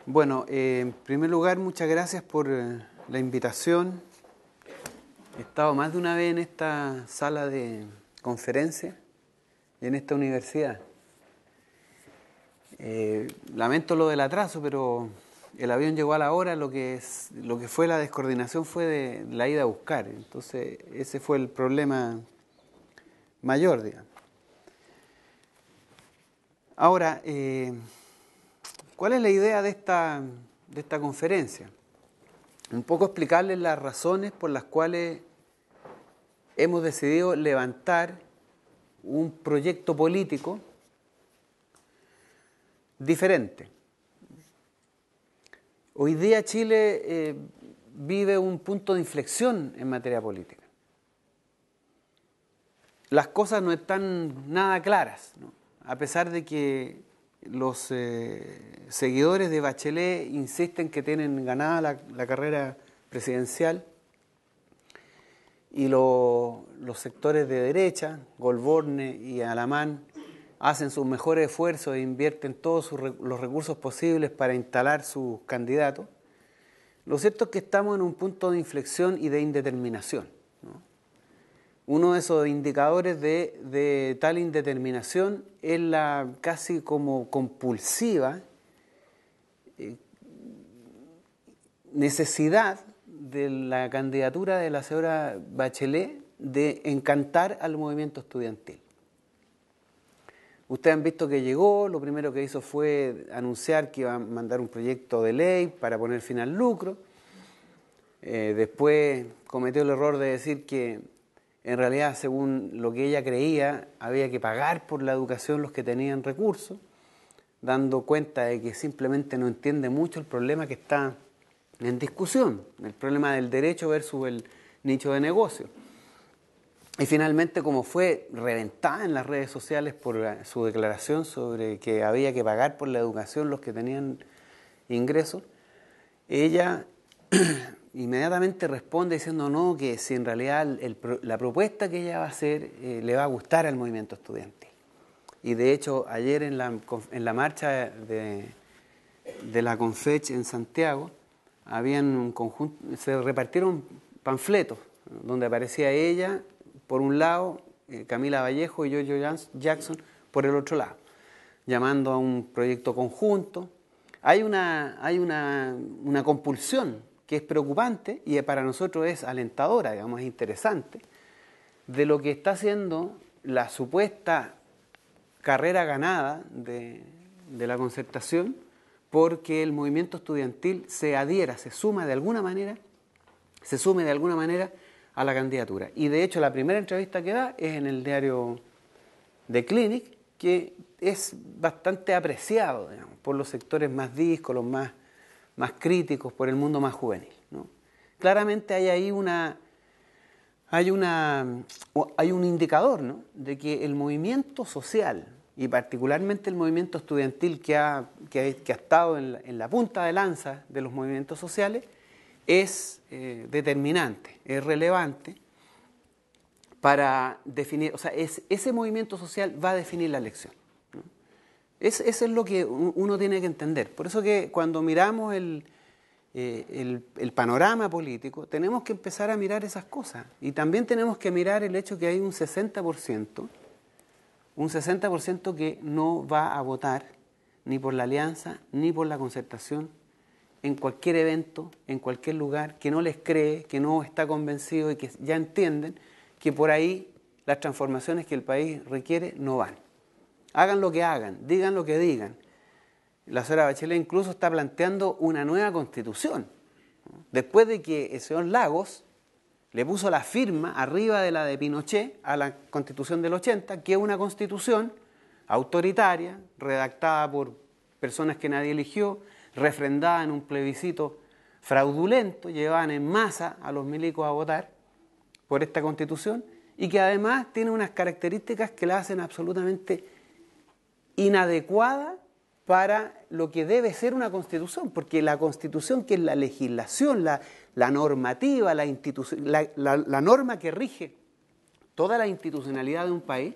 Bueno, en primer lugar, muchas gracias por la invitación. He estado más de una vez en esta sala de conferencia y en esta universidad. Lamento lo del atraso, pero el avión llegó a la hora, lo que fue la descoordinación fue de la ida a buscar. Entonces, ese fue el problema mayor, digamos. Ahora, ¿cuál es la idea de esta conferencia? Un poco explicarles las razones por las cuales hemos decidido levantar un proyecto político diferente. Hoy día Chile vive un punto de inflexión en materia política. Las cosas no están nada claras, ¿no? A pesar de que los seguidores de Bachelet insisten que tienen ganada la carrera presidencial y los sectores de derecha, Golborne y Alamán, hacen sus mejores esfuerzos e invierten todos los recursos posibles para instalar sus candidatos. Lo cierto es que estamos en un punto de inflexión y de indeterminación, ¿no? Uno de esos indicadores de tal indeterminación es la casi como compulsiva necesidad de la candidatura de la señora Bachelet de encantar al movimiento estudiantil. Ustedes han visto que llegó, lo primero que hizo fue anunciar que iba a mandar un proyecto de ley para poner fin al lucro. Después cometió el error de decir que en realidad, según lo que ella creía, había que pagar por la educación los que tenían recursos, dando cuenta de que simplemente no entiende mucho el problema que está en discusión, el problema del derecho versus el nicho de negocio. Y finalmente, como fue reventada en las redes sociales por su declaración sobre que había que pagar por la educación los que tenían ingresos, ella inmediatamente responde diciendo no, que si en realidad la propuesta que ella va a hacer le va a gustar al movimiento estudiantil. Y de hecho, ayer en la marcha de la Confech en Santiago, se repartieron panfletos donde aparecía ella por un lado, Camila Vallejo y Giorgio Jackson por el otro lado, llamando a un proyecto conjunto. Hay una compulsión que es preocupante y para nosotros es alentadora, digamos, es interesante, de lo que está haciendo la supuesta carrera ganada de la Concertación, porque el movimiento estudiantil se adhiera, se sume de alguna manera a la candidatura. Y de hecho la primera entrevista que da es en el diario The Clinic, que es bastante apreciado, digamos, por los sectores más díscolos, más críticos, por el mundo más juvenil, ¿no? Claramente hay ahí hay un indicador, ¿no?, de que el movimiento social y particularmente el movimiento estudiantil que ha estado en la punta de lanza de los movimientos sociales es determinante, es relevante para definir, o sea, ese movimiento social va a definir la elección, ¿no? Eso es lo que uno tiene que entender. Por eso que cuando miramos el panorama político, tenemos que empezar a mirar esas cosas. Y también tenemos que mirar el hecho que hay un 60% que no va a votar ni por la alianza ni por la Concertación en cualquier evento, en cualquier lugar, que no les cree, que no está convencido y que ya entienden que por ahí las transformaciones que el país requiere no van. Hagan lo que hagan, digan lo que digan. La señora Bachelet incluso está planteando una nueva constitución, ¿no?, después de que el señor Lagos le puso la firma arriba de la de Pinochet a la Constitución del 80, que es una constitución autoritaria, redactada por personas que nadie eligió, refrendada en un plebiscito fraudulento, llevaban en masa a los milicos a votar por esta constitución y que además tiene unas características que la hacen absolutamente inadecuada para lo que debe ser una constitución, porque la constitución, que es la legislación, la normativa, la norma que rige toda la institucionalidad de un país,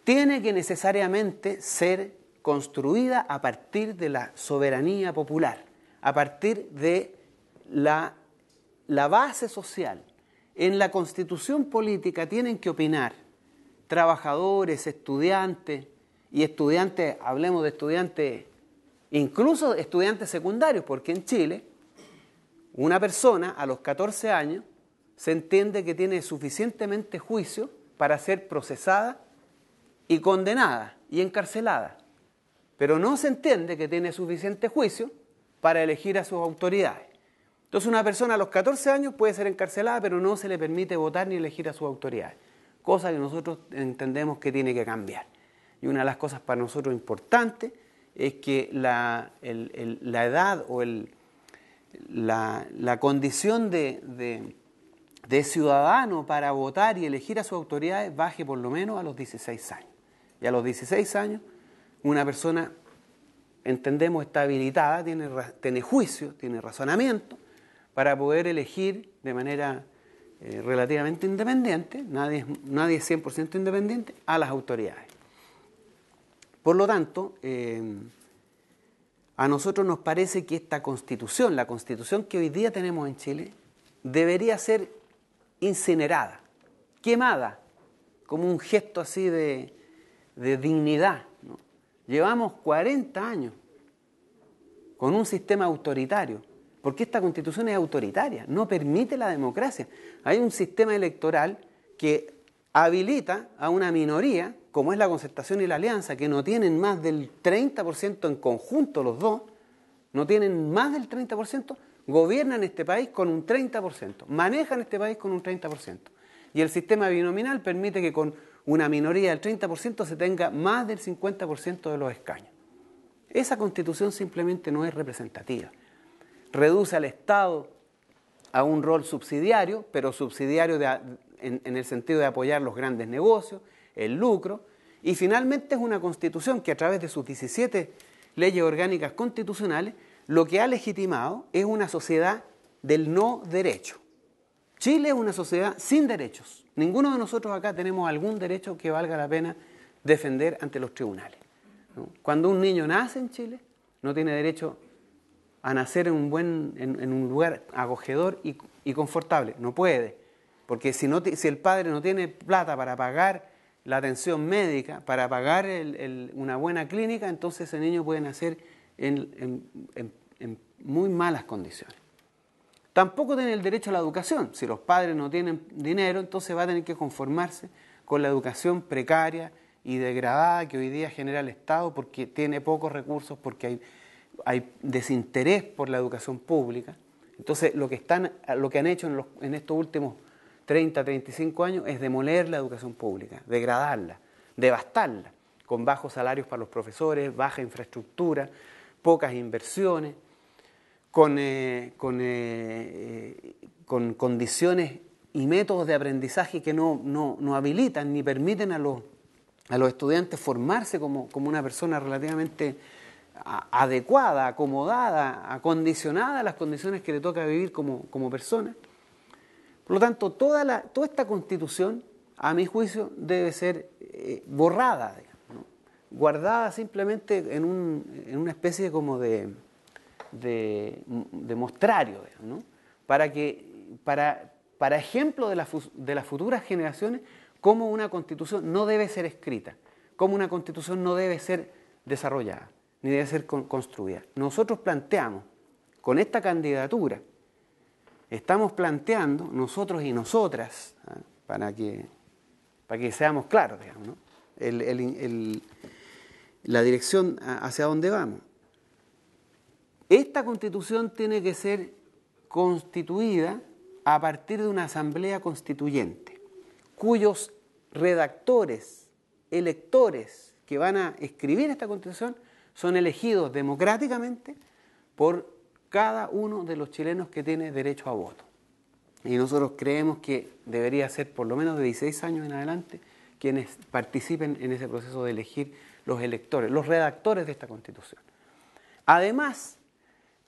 tiene que necesariamente ser construida a partir de la soberanía popular, a partir de la base social. En la constitución política tienen que opinar trabajadores, estudiantes, y estudiantes, hablemos de estudiantes, incluso estudiantes secundarios, porque en Chile una persona a los 14 años se entiende que tiene suficientemente juicio para ser procesada y condenada y encarcelada, pero no se entiende que tiene suficiente juicio para elegir a sus autoridades. Entonces una persona a los 14 años puede ser encarcelada, pero no se le permite votar ni elegir a sus autoridades, cosa que nosotros entendemos que tiene que cambiar. Y una de las cosas para nosotros importantes es que la edad o la condición de ciudadano para votar y elegir a sus autoridades baje por lo menos a los 16 años. Y a los 16 años una persona, entendemos, está habilitada, tiene juicio, tiene razonamiento para poder elegir de manera relativamente independiente, nadie es 100% independiente, a las autoridades. Por lo tanto, a nosotros nos parece que esta constitución, la constitución que hoy día tenemos en Chile, debería ser incinerada, quemada, como un gesto así de dignidad, ¿no? Llevamos 40 años con un sistema autoritario, porque esta constitución es autoritaria, no permite la democracia. Hay un sistema electoral que habilita a una minoría, como es la Concertación y la Alianza, que no tienen más del 30% en conjunto los dos, no tienen más del 30%, gobiernan este país con un 30%, manejan este país con un 30%. Y el sistema binominal permite que con una minoría del 30% se tenga más del 50% de los escaños. Esa constitución simplemente no es representativa. Reduce al Estado a un rol subsidiario, pero subsidiario en el sentido de apoyar los grandes negocios, el lucro, y finalmente es una constitución que a través de sus 17 leyes orgánicas constitucionales lo que ha legitimado es una sociedad del no derecho. Chile es una sociedad sin derechos. Ninguno de nosotros acá tenemos algún derecho que valga la pena defender ante los tribunales, ¿no? Cuando un niño nace en Chile, no tiene derecho a nacer en un lugar acogedor y confortable. No puede, porque si el padre no tiene plata para pagar la atención médica, para pagar una buena clínica, entonces ese niño puede nacer en muy malas condiciones. Tampoco tiene el derecho a la educación. Si los padres no tienen dinero, entonces va a tener que conformarse con la educación precaria y degradada que hoy día genera el Estado porque tiene pocos recursos, porque hay desinterés por la educación pública. Entonces lo que han hecho en estos últimos 30, 35 años es demoler la educación pública, degradarla, devastarla, con bajos salarios para los profesores, baja infraestructura, pocas inversiones, con condiciones y métodos de aprendizaje que no habilitan ni permiten a los estudiantes formarse como una persona relativamente adecuada, acomodada, acondicionada a las condiciones que le toca vivir como persona. Por lo tanto, toda esta Constitución, a mi juicio, debe ser borrada, digamos, ¿no? Guardada simplemente en una especie como de mostrario, digamos, ¿no? Para ejemplo de las futuras generaciones, cómo una Constitución no debe ser escrita, cómo una Constitución no debe ser desarrollada, ni debe ser construida. Nosotros planteamos, con esta candidatura, estamos planteando, nosotros y nosotras, ¿eh? para que seamos claros, digamos, ¿no? La dirección hacia dónde vamos. Esta Constitución tiene que ser constituida a partir de una asamblea constituyente, cuyos redactores, electores que van a escribir esta Constitución son elegidos democráticamente por cada uno de los chilenos que tiene derecho a voto. Y nosotros creemos que debería ser por lo menos de 16 años en adelante quienes participen en ese proceso de elegir los electores, los redactores de esta Constitución. Además,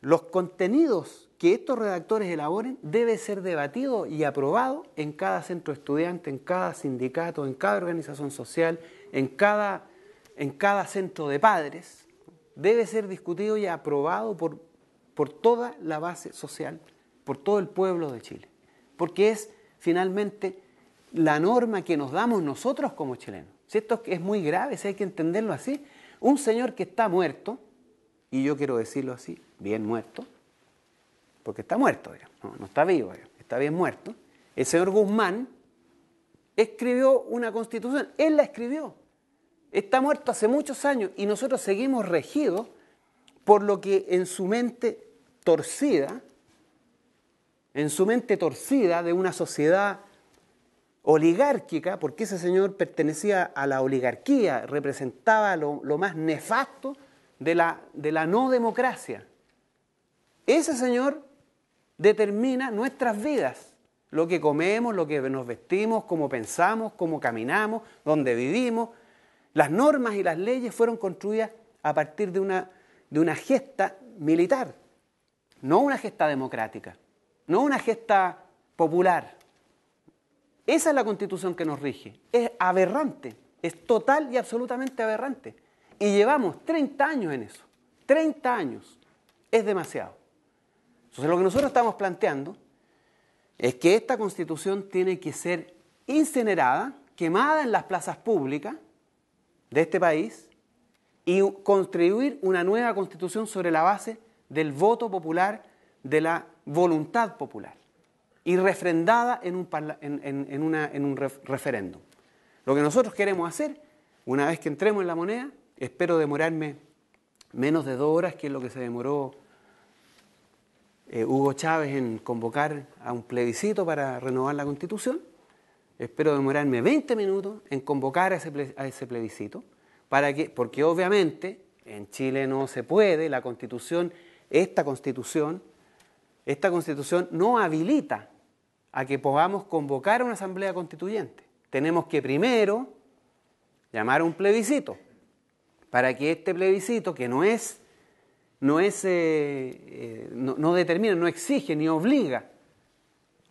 los contenidos que estos redactores elaboren debe ser debatido y aprobado en cada centro estudiante, en cada sindicato, en cada organización social, en cada en cada centro de padres, debe ser discutido y aprobado por toda la base social, por todo el pueblo de Chile, porque es finalmente la norma que nos damos nosotros como chilenos. Si esto es muy grave, si hay que entenderlo así, un señor que está muerto, y yo quiero decirlo así, bien muerto, porque está muerto, no está vivo, está bien muerto, el señor Guzmán escribió una constitución, él la escribió, está muerto hace muchos años y nosotros seguimos regidos por lo que en su mente torcida de una sociedad oligárquica, porque ese señor pertenecía a la oligarquía, representaba lo más nefasto de la no democracia. Ese señor determina nuestras vidas, lo que comemos, lo que nos vestimos, cómo pensamos, cómo caminamos, dónde vivimos. Las normas y las leyes fueron construidas a partir de una gesta militar, no una gesta democrática, no una gesta popular. Esa es la Constitución que nos rige. Es aberrante, es total y absolutamente aberrante. Y llevamos 30 años en eso. 30 años. Es demasiado. Entonces lo que nosotros estamos planteando es que esta Constitución tiene que ser incinerada, quemada en las plazas públicas de este país y construir una nueva Constitución sobre la base del voto popular, de la voluntad popular y refrendada en un referéndum. Lo que nosotros queremos hacer, una vez que entremos en la moneda, espero demorarme menos de 2 horas, que es lo que se demoró Hugo Chávez en convocar a un plebiscito para renovar la Constitución. Espero demorarme 20 minutos en convocar a ese plebiscito, porque obviamente en Chile no se puede, esta Constitución no habilita a que podamos convocar a una asamblea constituyente. Tenemos que primero llamar a un plebiscito, para que este plebiscito, que no determina, no exige ni obliga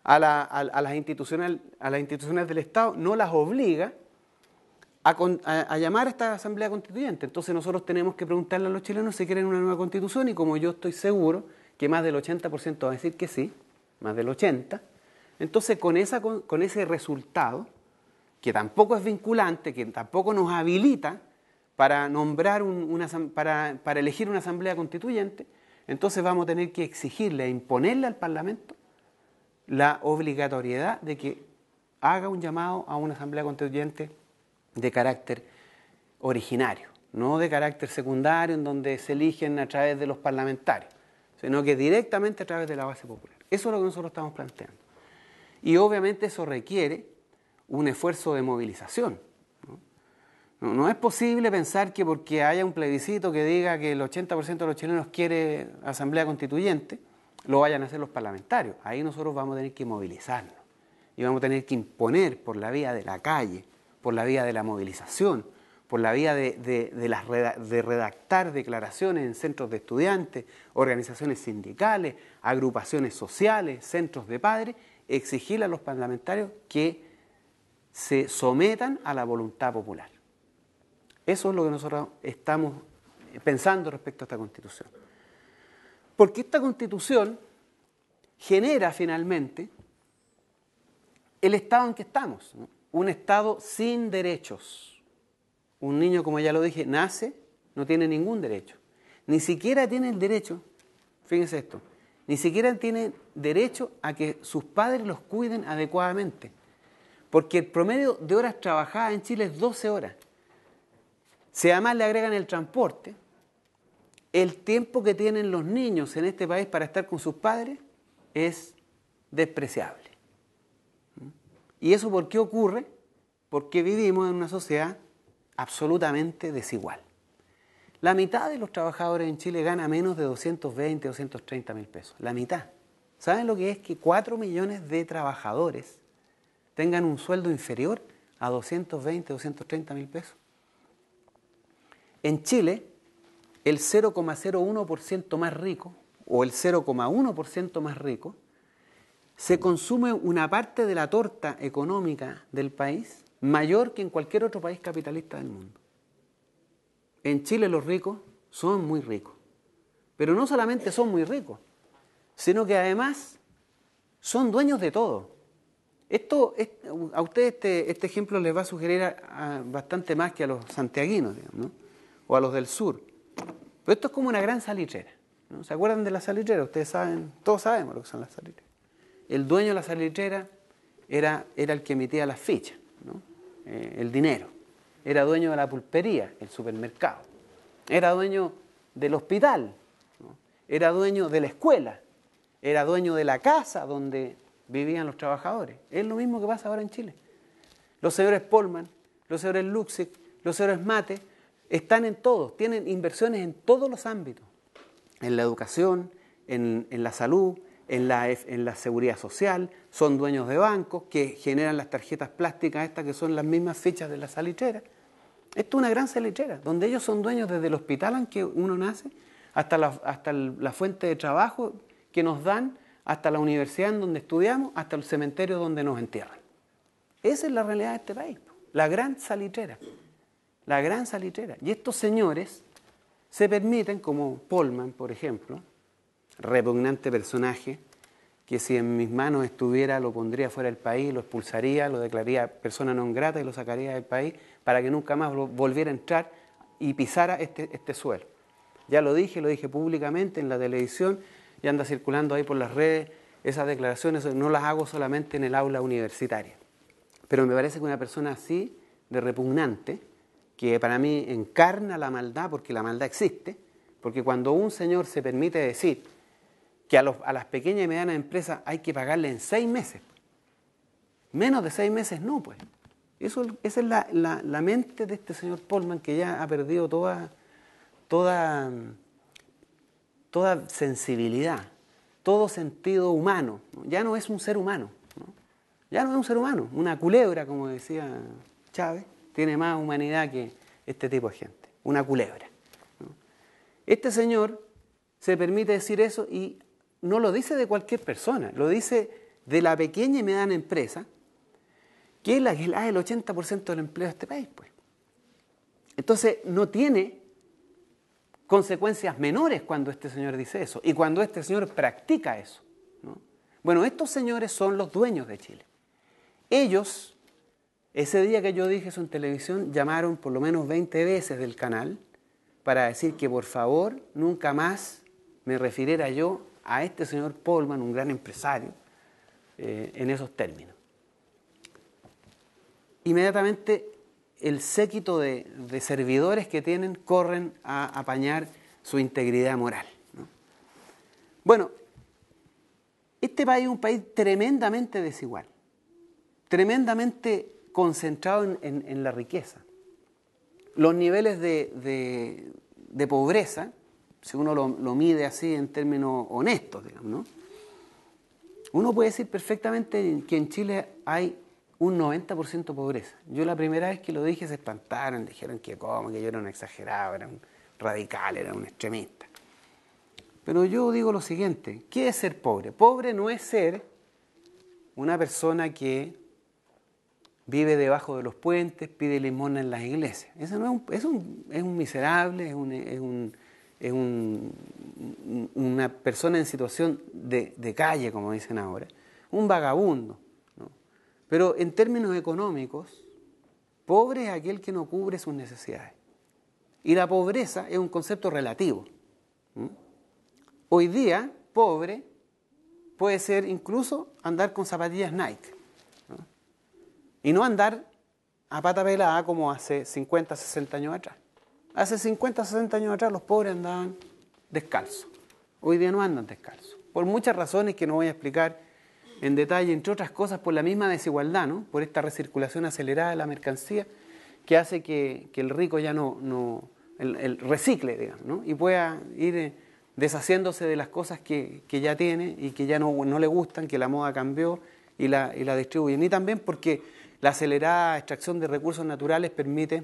a las instituciones del Estado, no las obliga a llamar a esta asamblea constituyente. Entonces nosotros tenemos que preguntarle a los chilenos si quieren una nueva constitución, y como yo estoy seguro que más del 80% va a decir que sí, más del 80%, entonces con ese resultado, que tampoco es vinculante, que tampoco nos habilita para nombrar para elegir una asamblea constituyente, entonces vamos a tener que exigirle, imponerle al Parlamento la obligatoriedad de que haga un llamado a una asamblea constituyente de carácter originario, no de carácter secundario en donde se eligen a través de los parlamentarios, sino que directamente a través de la base popular. Eso es lo que nosotros estamos planteando. Y obviamente eso requiere un esfuerzo de movilización. No es posible pensar que porque haya un plebiscito que diga que el 80% de los chilenos quiere asamblea constituyente, lo vayan a hacer los parlamentarios. Ahí nosotros vamos a tener que movilizarnos y vamos a tener que imponer por la vía de la calle, por la vía de la movilización, por la vía de redactar declaraciones en centros de estudiantes, organizaciones sindicales, agrupaciones sociales, centros de padres, exigirle a los parlamentarios que se sometan a la voluntad popular. Eso es lo que nosotros estamos pensando respecto a esta Constitución. Porque esta Constitución genera finalmente el Estado en que estamos, ¿no? Un Estado sin derechos. Un niño, como ya lo dije, nace, no tiene ningún derecho. Ni siquiera tiene el derecho, fíjense esto, ni siquiera tiene derecho a que sus padres los cuiden adecuadamente. Porque el promedio de horas trabajadas en Chile es 12 horas. Si además le agregan el transporte, el tiempo que tienen los niños en este país para estar con sus padres es despreciable. ¿Y eso por qué ocurre? Porque vivimos en una sociedad absolutamente desigual. La mitad de los trabajadores en Chile gana menos de 220, 230 mil pesos. La mitad. ¿Saben lo que es que 4 millones de trabajadores tengan un sueldo inferior a 220, 230 mil pesos? En Chile, el 0,01% más rico, o el 0,1% más rico, se consume una parte de la torta económica del país mayor que en cualquier otro país capitalista del mundo. en Chile los ricos son muy ricos. Pero no solamente son muy ricos, sino que además son dueños de todo. A ustedes este ejemplo les va a sugerir bastante más que a los santiaguinos, digamos, ¿no? O a los del sur. Pero esto es como una gran salitrera, ¿no? ¿Se acuerdan de la salitrera? Ustedes saben, todos sabemos lo que son las salitreras. El dueño de la salitrera era el que emitía las fichas, ¿no? El dinero. Era dueño de la pulpería, el supermercado. Era dueño del hospital, ¿no? Era dueño de la escuela. Era dueño de la casa donde vivían los trabajadores. Es lo mismo que pasa ahora en Chile. Los señores Polman, los señores Luksic, los señores Mate, están en todos, tienen inversiones en todos los ámbitos. En la educación, en la salud, en la seguridad social, son dueños de bancos que generan las tarjetas plásticas estas que son las mismas fichas de la salitrera. Esto es una gran salitrera, donde ellos son dueños desde el hospital en que uno nace, hasta la fuente de trabajo que nos dan, hasta la universidad en donde estudiamos, hasta el cementerio donde nos entierran. Esa es la realidad de este país, la gran salitrera. La gran salitrera. Y estos señores se permiten, como Polman, por ejemplo, repugnante personaje, que si en mis manos estuviera lo pondría fuera del país, lo expulsaría, lo declararía persona non grata y lo sacaría del país para que nunca más volviera a entrar y pisara este suelo. Ya lo dije públicamente en la televisión y anda circulando ahí por las redes esas declaraciones, no las hago solamente en el aula universitaria. Pero me parece que una persona así, de repugnante, que para mí encarna la maldad, porque la maldad existe, porque cuando un señor se permite decir que a las pequeñas y medianas empresas hay que pagarle en 6 meses, menos de 6 meses no, pues. Esa es la mente de este señor Polman, que ya ha perdido toda sensibilidad, todo sentido humano, ¿no? Ya no es un ser humano, ¿no? Ya no es un ser humano, una culebra, como decía Chávez, tiene más humanidad que este tipo de gente, una culebra, ¿no? Este señor se permite decir eso y no lo dice de cualquier persona, lo dice de la pequeña y mediana empresa, que es la que da el 80% del empleo de este país, pues. Entonces no tiene consecuencias menores cuando este señor dice eso y cuando este señor practica eso, ¿no? Bueno, estos señores son los dueños de Chile. Ellos, ese día que yo dije eso en televisión, llamaron por lo menos 20 veces del canal para decir que por favor nunca más me refiriera yo a este señor Polman, un gran empresario, en esos términos. Inmediatamente el séquito de servidores que tienen corren a apañar su integridad moral, ¿no? Bueno, este país es un país tremendamente desigual, tremendamente concentrado en la riqueza. Los niveles de pobreza, si uno lo mide así en términos honestos, digamos, ¿no? Uno puede decir perfectamente que en Chile hay un 90% de pobreza. Yo la primera vez que lo dije se espantaron, dijeron que cómo, que yo era un exagerado, era un radical, era un extremista. Pero yo digo lo siguiente, ¿qué es ser pobre? Pobre no es ser una persona que vive debajo de los puentes, pide limosna en las iglesias. Eso no es un miserable, es una persona en situación de calle, como dicen ahora, un vagabundo, ¿no? Pero en términos económicos, pobre es aquel que no cubre sus necesidades. Y la pobreza es un concepto relativo. Hoy día, pobre puede ser incluso andar con zapatillas Nike, ¿no? Y no andar a pata pelada como hace 50, 60 años atrás. Hace 50, 60 años atrás los pobres andaban descalzos. Hoy día no andan descalzos. Por muchas razones que no voy a explicar en detalle, entre otras cosas por la misma desigualdad, ¿no? Por esta recirculación acelerada de la mercancía que hace que el rico ya el recicle, digamos, ¿no? Y pueda ir deshaciéndose de las cosas que ya tiene y que ya no le gustan, que la moda cambió y la distribuyen. Y también porque la acelerada extracción de recursos naturales permite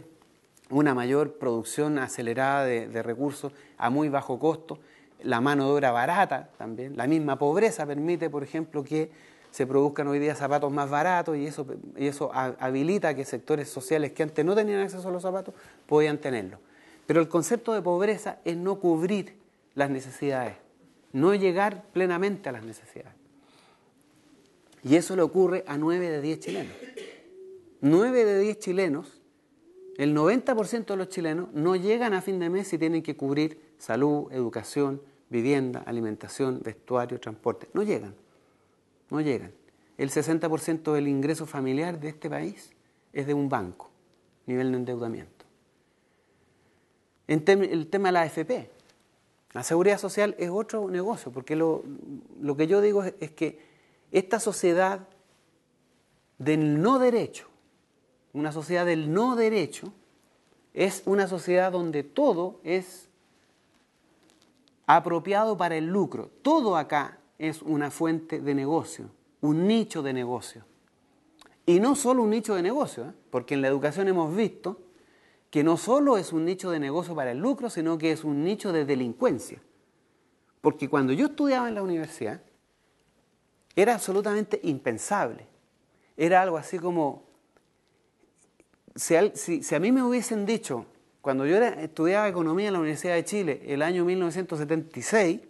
una mayor producción acelerada de recursos a muy bajo costo, la mano de obra barata también, la misma pobreza permite, por ejemplo, que se produzcan hoy día zapatos más baratos y eso habilita que sectores sociales que antes no tenían acceso a los zapatos podían tenerlo. Pero el concepto de pobreza es no cubrir las necesidades, no llegar plenamente a las necesidades. Y eso le ocurre a 9 de 10 chilenos. 9 de 10 chilenos, el 90% de los chilenos no llegan a fin de mes si tienen que cubrir salud, educación, vivienda, alimentación, vestuario, transporte. No llegan, no llegan. El 60% del ingreso familiar de este país es de un banco, nivel de endeudamiento. El tema de la AFP, la seguridad social es otro negocio, porque lo que yo digo es que esta sociedad del no derecho, una sociedad del no derecho, es una sociedad donde todo es apropiado para el lucro. Todo acá es una fuente de negocio, un nicho de negocio. Y no solo un nicho de negocio, porque en la educación hemos visto que no solo es un nicho de negocio para el lucro, sino que es un nicho de delincuencia. Porque cuando yo estudiaba en la universidad, era absolutamente impensable. Era algo así como, si a mí me hubiesen dicho, cuando yo estudiaba economía en la Universidad de Chile, el año 1976,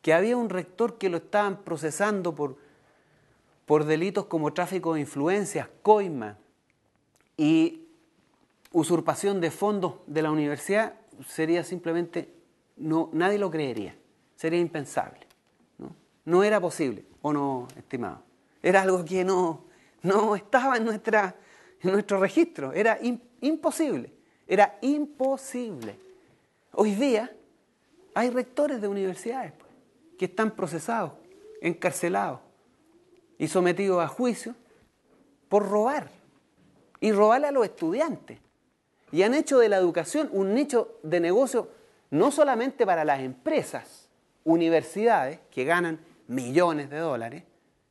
que había un rector que lo estaban procesando por delitos como tráfico de influencias, coima y usurpación de fondos de la universidad, sería simplemente, nadie lo creería, sería impensable. No era posible, ¿o no, estimado? Era algo que no estaba en nuestro registro, era imposible, era imposible. Hoy día hay rectores de universidades que están procesados, encarcelados y sometidos a juicio por robar, y robarle a los estudiantes. Y han hecho de la educación un nicho de negocio no solamente para las empresas, universidades que ganan millones de dólares,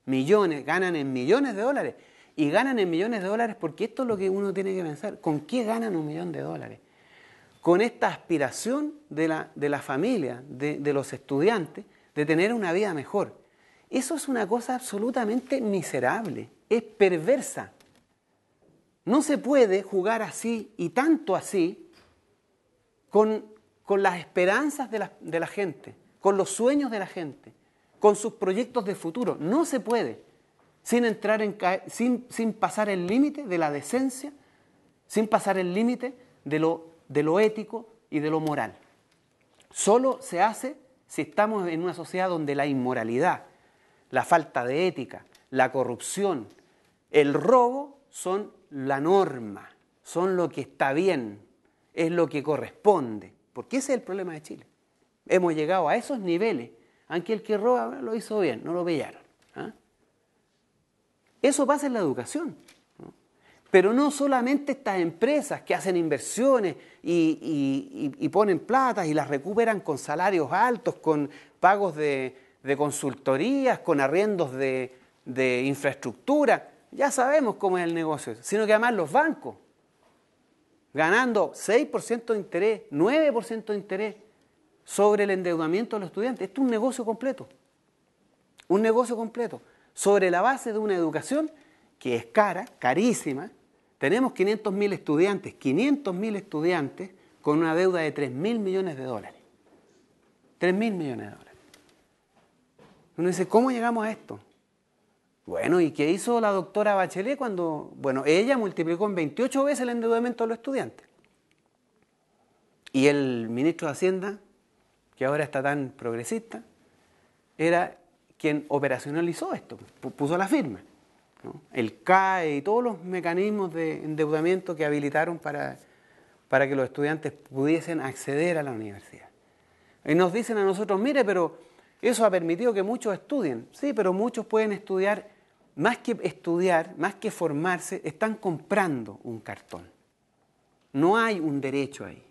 ganan en millones de dólares, y ganan en millones de dólares porque esto es lo que uno tiene que pensar, ¿con qué ganan $1 millón? Con esta aspiración de la familia, de los estudiantes, de tener una vida mejor. Eso es una cosa absolutamente miserable, es perversa. No se puede jugar así y tanto así con las esperanzas de la gente, con los sueños de la gente, con sus proyectos de futuro. No se puede, sin pasar el límite de la decencia, sin pasar el límite de lo ético y de lo moral. Solo se hace si estamos en una sociedad donde la inmoralidad, la falta de ética, la corrupción, el robo son la norma, son lo que está bien, es lo que corresponde, porque ese es el problema de Chile. Hemos llegado a esos niveles, aunque el que roba lo hizo bien, no lo pillaron. Eso pasa en la educación, ¿no? Pero no solamente estas empresas que hacen inversiones y ponen plata y las recuperan con salarios altos, con pagos de consultorías, con arriendos de infraestructura. Ya sabemos cómo es el negocio, sino que además los bancos, ganando 6% de interés, 9% de interés sobre el endeudamiento de los estudiantes. Esto es un negocio completo, sobre la base de una educación que es cara, carísima. Tenemos 500.000 estudiantes con una deuda de $3.000 millones. $3.000 millones. Uno dice, ¿cómo llegamos a esto? Bueno, ¿y qué hizo la doctora Bachelet cuando...? Bueno, ella multiplicó en 28 veces el endeudamiento de los estudiantes. Y el ministro de Hacienda, que ahora está tan progresista, era quien operacionalizó esto, puso la firma, ¿no? El CAE y todos los mecanismos de endeudamiento que habilitaron para que los estudiantes pudiesen acceder a la universidad. Y nos dicen a nosotros, mire, pero eso ha permitido que muchos estudien. Sí, pero muchos pueden estudiar, más que formarse, están comprando un cartón. No hay un derecho ahí.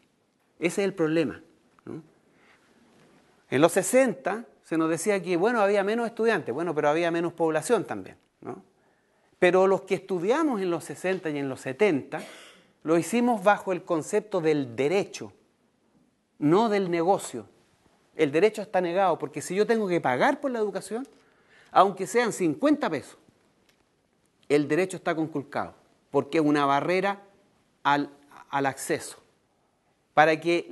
Ese es el problema, ¿no? En los 60 se nos decía que, bueno, había menos estudiantes, bueno, pero había menos población también, ¿no? Pero los que estudiamos en los 60 y en los 70, lo hicimos bajo el concepto del derecho, no del negocio. El derecho está negado, porque si yo tengo que pagar por la educación, aunque sean 50 pesos, el derecho está conculcado, porque es una barrera al acceso. Para que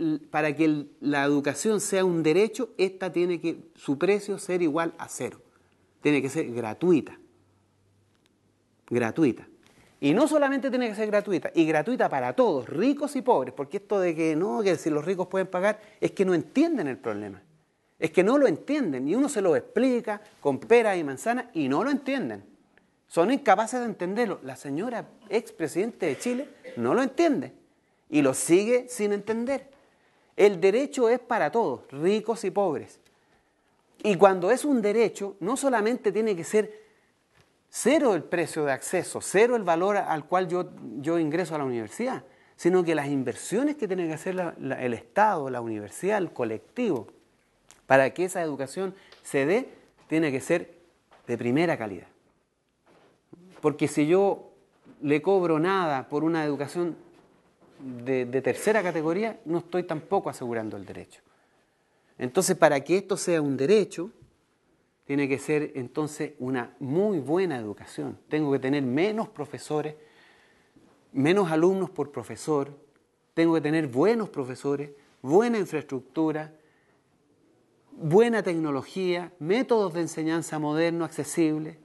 la educación sea un derecho, esta tiene que, su precio ser igual a cero. Tiene que ser gratuita. Gratuita. Y no solamente tiene que ser gratuita, y gratuita para todos, ricos y pobres, porque esto de que no, que si los ricos pueden pagar, es que no entienden el problema. Es que no lo entienden, y uno se lo explica con peras y manzanas, y no lo entienden. Son incapaces de entenderlo. La señora expresidente de Chile no lo entiende, y lo sigue sin entender. El derecho es para todos, ricos y pobres. Y cuando es un derecho, no solamente tiene que ser cero el precio de acceso, cero el valor al cual yo ingreso a la universidad, sino que las inversiones que tiene que hacer el Estado, la universidad, el colectivo, para que esa educación se dé, tiene que ser de primera calidad. Porque si yo le cobro nada por una educación de tercera categoría, no estoy tampoco asegurando el derecho. Entonces, para que esto sea un derecho, tiene que ser entonces una muy buena educación. Tengo que tener menos profesores, menos alumnos por profesor, tengo que tener buenos profesores, buena infraestructura, buena tecnología, métodos de enseñanza modernos, accesibles.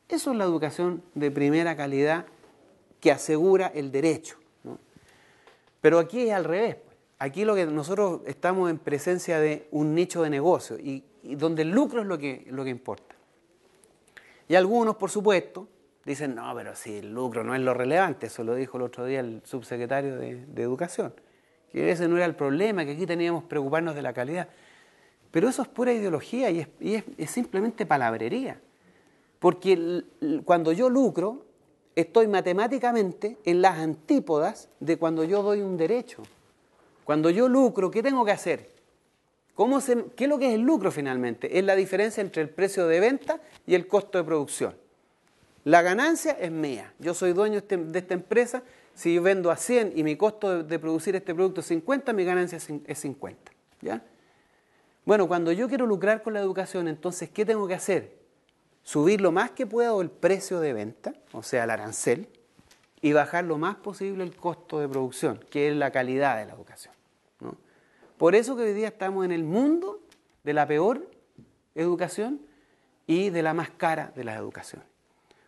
Eso es la educación de primera calidad que asegura el derecho, ¿no? Pero aquí es al revés. Aquí lo que nosotros estamos en presencia de un nicho de negocio y donde el lucro es lo que importa. Y algunos, por supuesto, dicen, no, pero si el lucro no es lo relevante, eso lo dijo el otro día el subsecretario de Educación, que ese no era el problema, que aquí teníamos que preocuparnos de la calidad. Pero eso es pura ideología y es simplemente palabrería. Porque cuando yo lucro, estoy matemáticamente en las antípodas de cuando yo doy un derecho. Cuando yo lucro, ¿qué tengo que hacer? ¿Qué es lo que es el lucro finalmente? Es la diferencia entre el precio de venta y el costo de producción. La ganancia es mía. Yo soy dueño de esta empresa. Si yo vendo a 100 y mi costo de producir este producto es 50, mi ganancia es 50. ¿Ya? Bueno, cuando yo quiero lucrar con la educación, entonces, ¿qué tengo que hacer? Subir lo más que pueda el precio de venta, o sea, el arancel, y bajar lo más posible el costo de producción, que es la calidad de la educación, ¿no? Por eso que hoy día estamos en el mundo de la peor educación y de la más cara de las educaciones.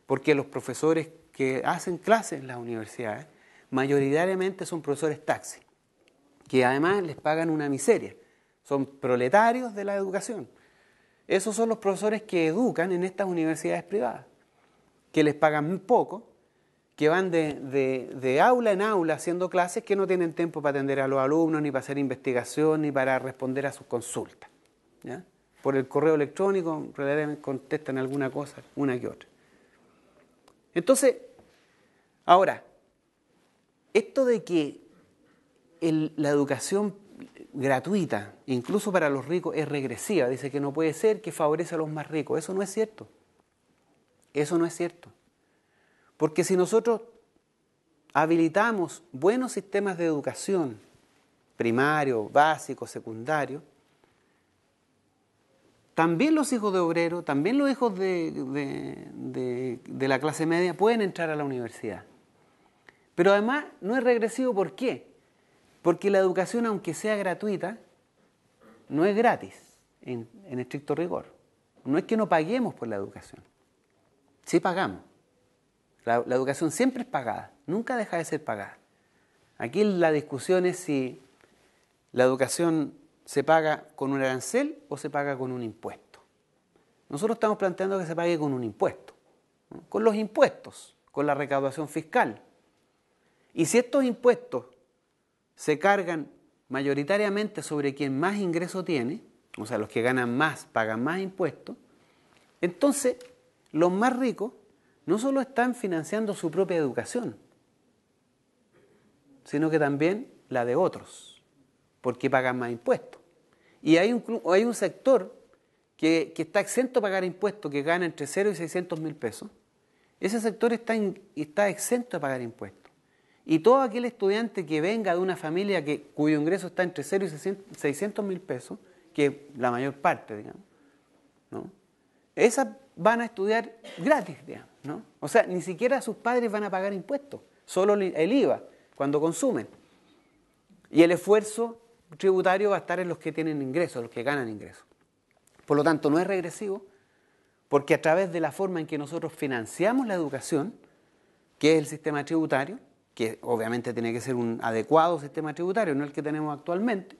Porque los profesores que hacen clases en las universidades, mayoritariamente son profesores taxi, que además les pagan una miseria. Son proletarios de la educación. Esos son los profesores que educan en estas universidades privadas, que les pagan muy poco, que van de aula en aula haciendo clases, que no tienen tiempo para atender a los alumnos, ni para hacer investigación, ni para responder a sus consultas, ¿ya? Por el correo electrónico relativamente contestan alguna cosa, una que otra. Entonces, ahora, esto de que la educación gratuita, incluso para los ricos, es regresiva, dice que no puede ser, que favorece a los más ricos. Eso no es cierto. Eso no es cierto. Porque si nosotros habilitamos buenos sistemas de educación, primario, básico, secundario, también los hijos de obreros, también los hijos de la clase media pueden entrar a la universidad. Pero además no es regresivo, ¿por qué? Porque la educación, aunque sea gratuita, no es gratis en estricto rigor. No es que no paguemos por la educación. Sí pagamos. La educación siempre es pagada, nunca deja de ser pagada. Aquí la discusión es si la educación se paga con un arancel o se paga con un impuesto. Nosotros estamos planteando que se pague con un impuesto, ¿no? Con los impuestos, con la recaudación fiscal. Y si estos impuestos se cargan mayoritariamente sobre quien más ingreso tiene, o sea, los que ganan más pagan más impuestos, entonces los más ricos no solo están financiando su propia educación, sino que también la de otros, porque pagan más impuestos. Y hay un sector que está exento de pagar impuestos, que gana entre 0 y 600 mil pesos. Ese sector está exento de pagar impuestos. Y todo aquel estudiante que venga de una familia cuyo ingreso está entre 0 y 600 mil pesos, que es la mayor parte, digamos, ¿no? Esas van a estudiar gratis, digamos, ¿no? O sea, ni siquiera sus padres van a pagar impuestos, solo el IVA, cuando consumen. Y el esfuerzo tributario va a estar en los que tienen ingresos, los que ganan ingresos. Por lo tanto, no es regresivo, porque a través de la forma en que nosotros financiamos la educación, que es el sistema tributario, que obviamente tiene que ser un adecuado sistema tributario, no el que tenemos actualmente,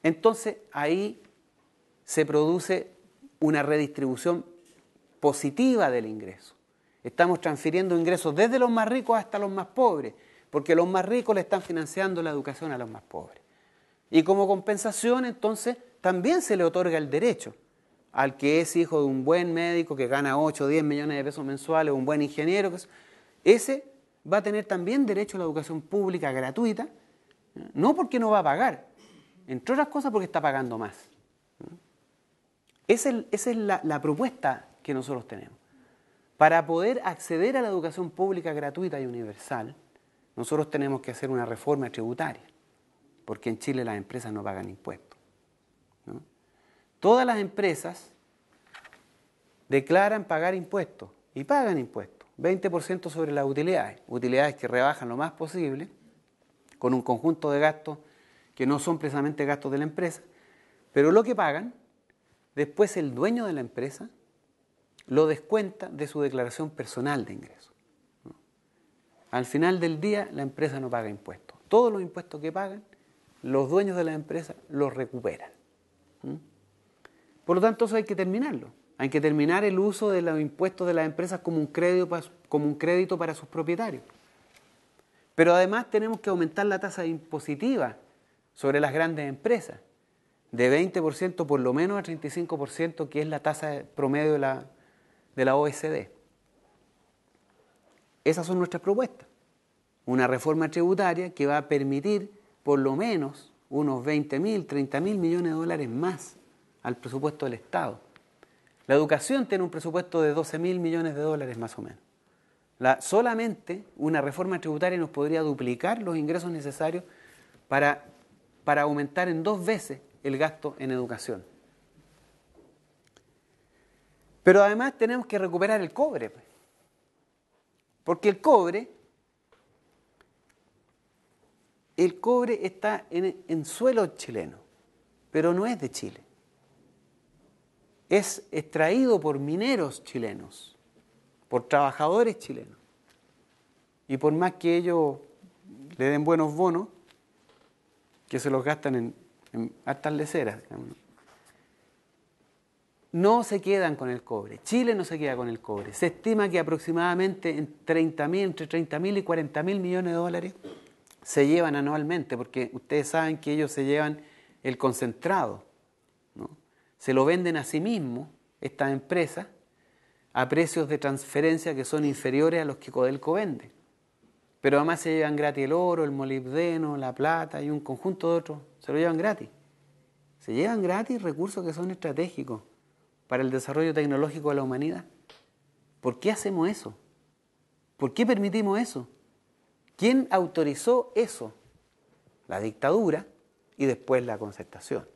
entonces ahí se produce una redistribución positiva del ingreso. Estamos transfiriendo ingresos desde los más ricos hasta los más pobres, porque los más ricos le están financiando la educación a los más pobres. Y como compensación, entonces, también se le otorga el derecho al que es hijo de un buen médico que gana 8 o 10 millones de pesos mensuales, un buen ingeniero, ese va a tener también derecho a la educación pública gratuita, no porque no va a pagar, entre otras cosas porque está pagando más. Esa es la propuesta que nosotros tenemos. Para poder acceder a la educación pública gratuita y universal, nosotros tenemos que hacer una reforma tributaria, porque en Chile las empresas no pagan impuestos, ¿no? Todas las empresas declaran pagar impuestos y pagan impuestos, 20% sobre las utilidades, utilidades que rebajan lo más posible, con un conjunto de gastos que no son precisamente gastos de la empresa, pero lo que pagan, después el dueño de la empresa lo descuenta de su declaración personal de ingresos, ¿no? Al final del día, la empresa no paga impuestos. Todos los impuestos que pagan, los dueños de la empresa los recuperan. Por lo tanto, eso hay que terminarlo. Hay que terminar el uso de los impuestos de las empresas como un crédito para sus propietarios. Pero además tenemos que aumentar la tasa impositiva sobre las grandes empresas, de 20% por lo menos a 35%, que es la tasa promedio de la OECD. Esas son nuestras propuestas. Una reforma tributaria que va a permitir por lo menos unos 20.000, 30.000 millones de dólares más al presupuesto del Estado. La educación tiene un presupuesto de 12.000 millones de dólares más o menos. Solamente una reforma tributaria nos podría duplicar los ingresos necesarios para aumentar en 2 veces el gasto en educación. Pero además tenemos que recuperar el cobre, porque el cobre está en suelo chileno, pero no es de Chile. Es extraído por mineros chilenos, por trabajadores chilenos. Y por más que ellos le den buenos bonos, que se los gastan en hartas leceras, digamos, no se quedan con el cobre. Chile no se queda con el cobre. Se estima que aproximadamente entre 30.000 y 40.000 millones de dólares se llevan anualmente, porque ustedes saben que ellos se llevan el concentrado, ¿no? Se lo venden a sí mismos, estas empresas, a precios de transferencia que son inferiores a los que Codelco vende. Pero además se llevan gratis el oro, el molibdeno, la plata y un conjunto de otros. Se lo llevan gratis. Se llevan gratis recursos que son estratégicos para el desarrollo tecnológico de la humanidad. ¿Por qué hacemos eso? ¿Por qué permitimos eso? ¿Quién autorizó eso? La dictadura y después la concertación.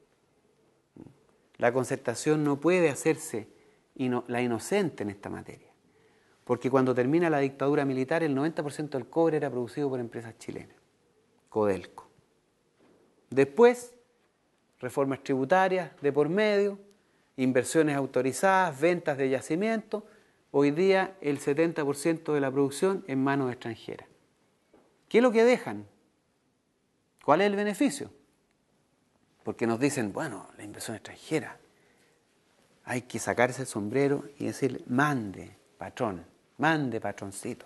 La concertación no puede hacerse la inocente en esta materia, porque cuando termina la dictadura militar el 90% del cobre era producido por empresas chilenas, Codelco. Después, reformas tributarias de por medio, inversiones autorizadas, ventas de yacimientos, hoy día el 70% de la producción en manos extranjeras. ¿Qué es lo que dejan? ¿Cuál es el beneficio? Porque nos dicen, bueno, la inversión extranjera, hay que sacarse el sombrero y decirle, mande, patrón, mande, patroncito.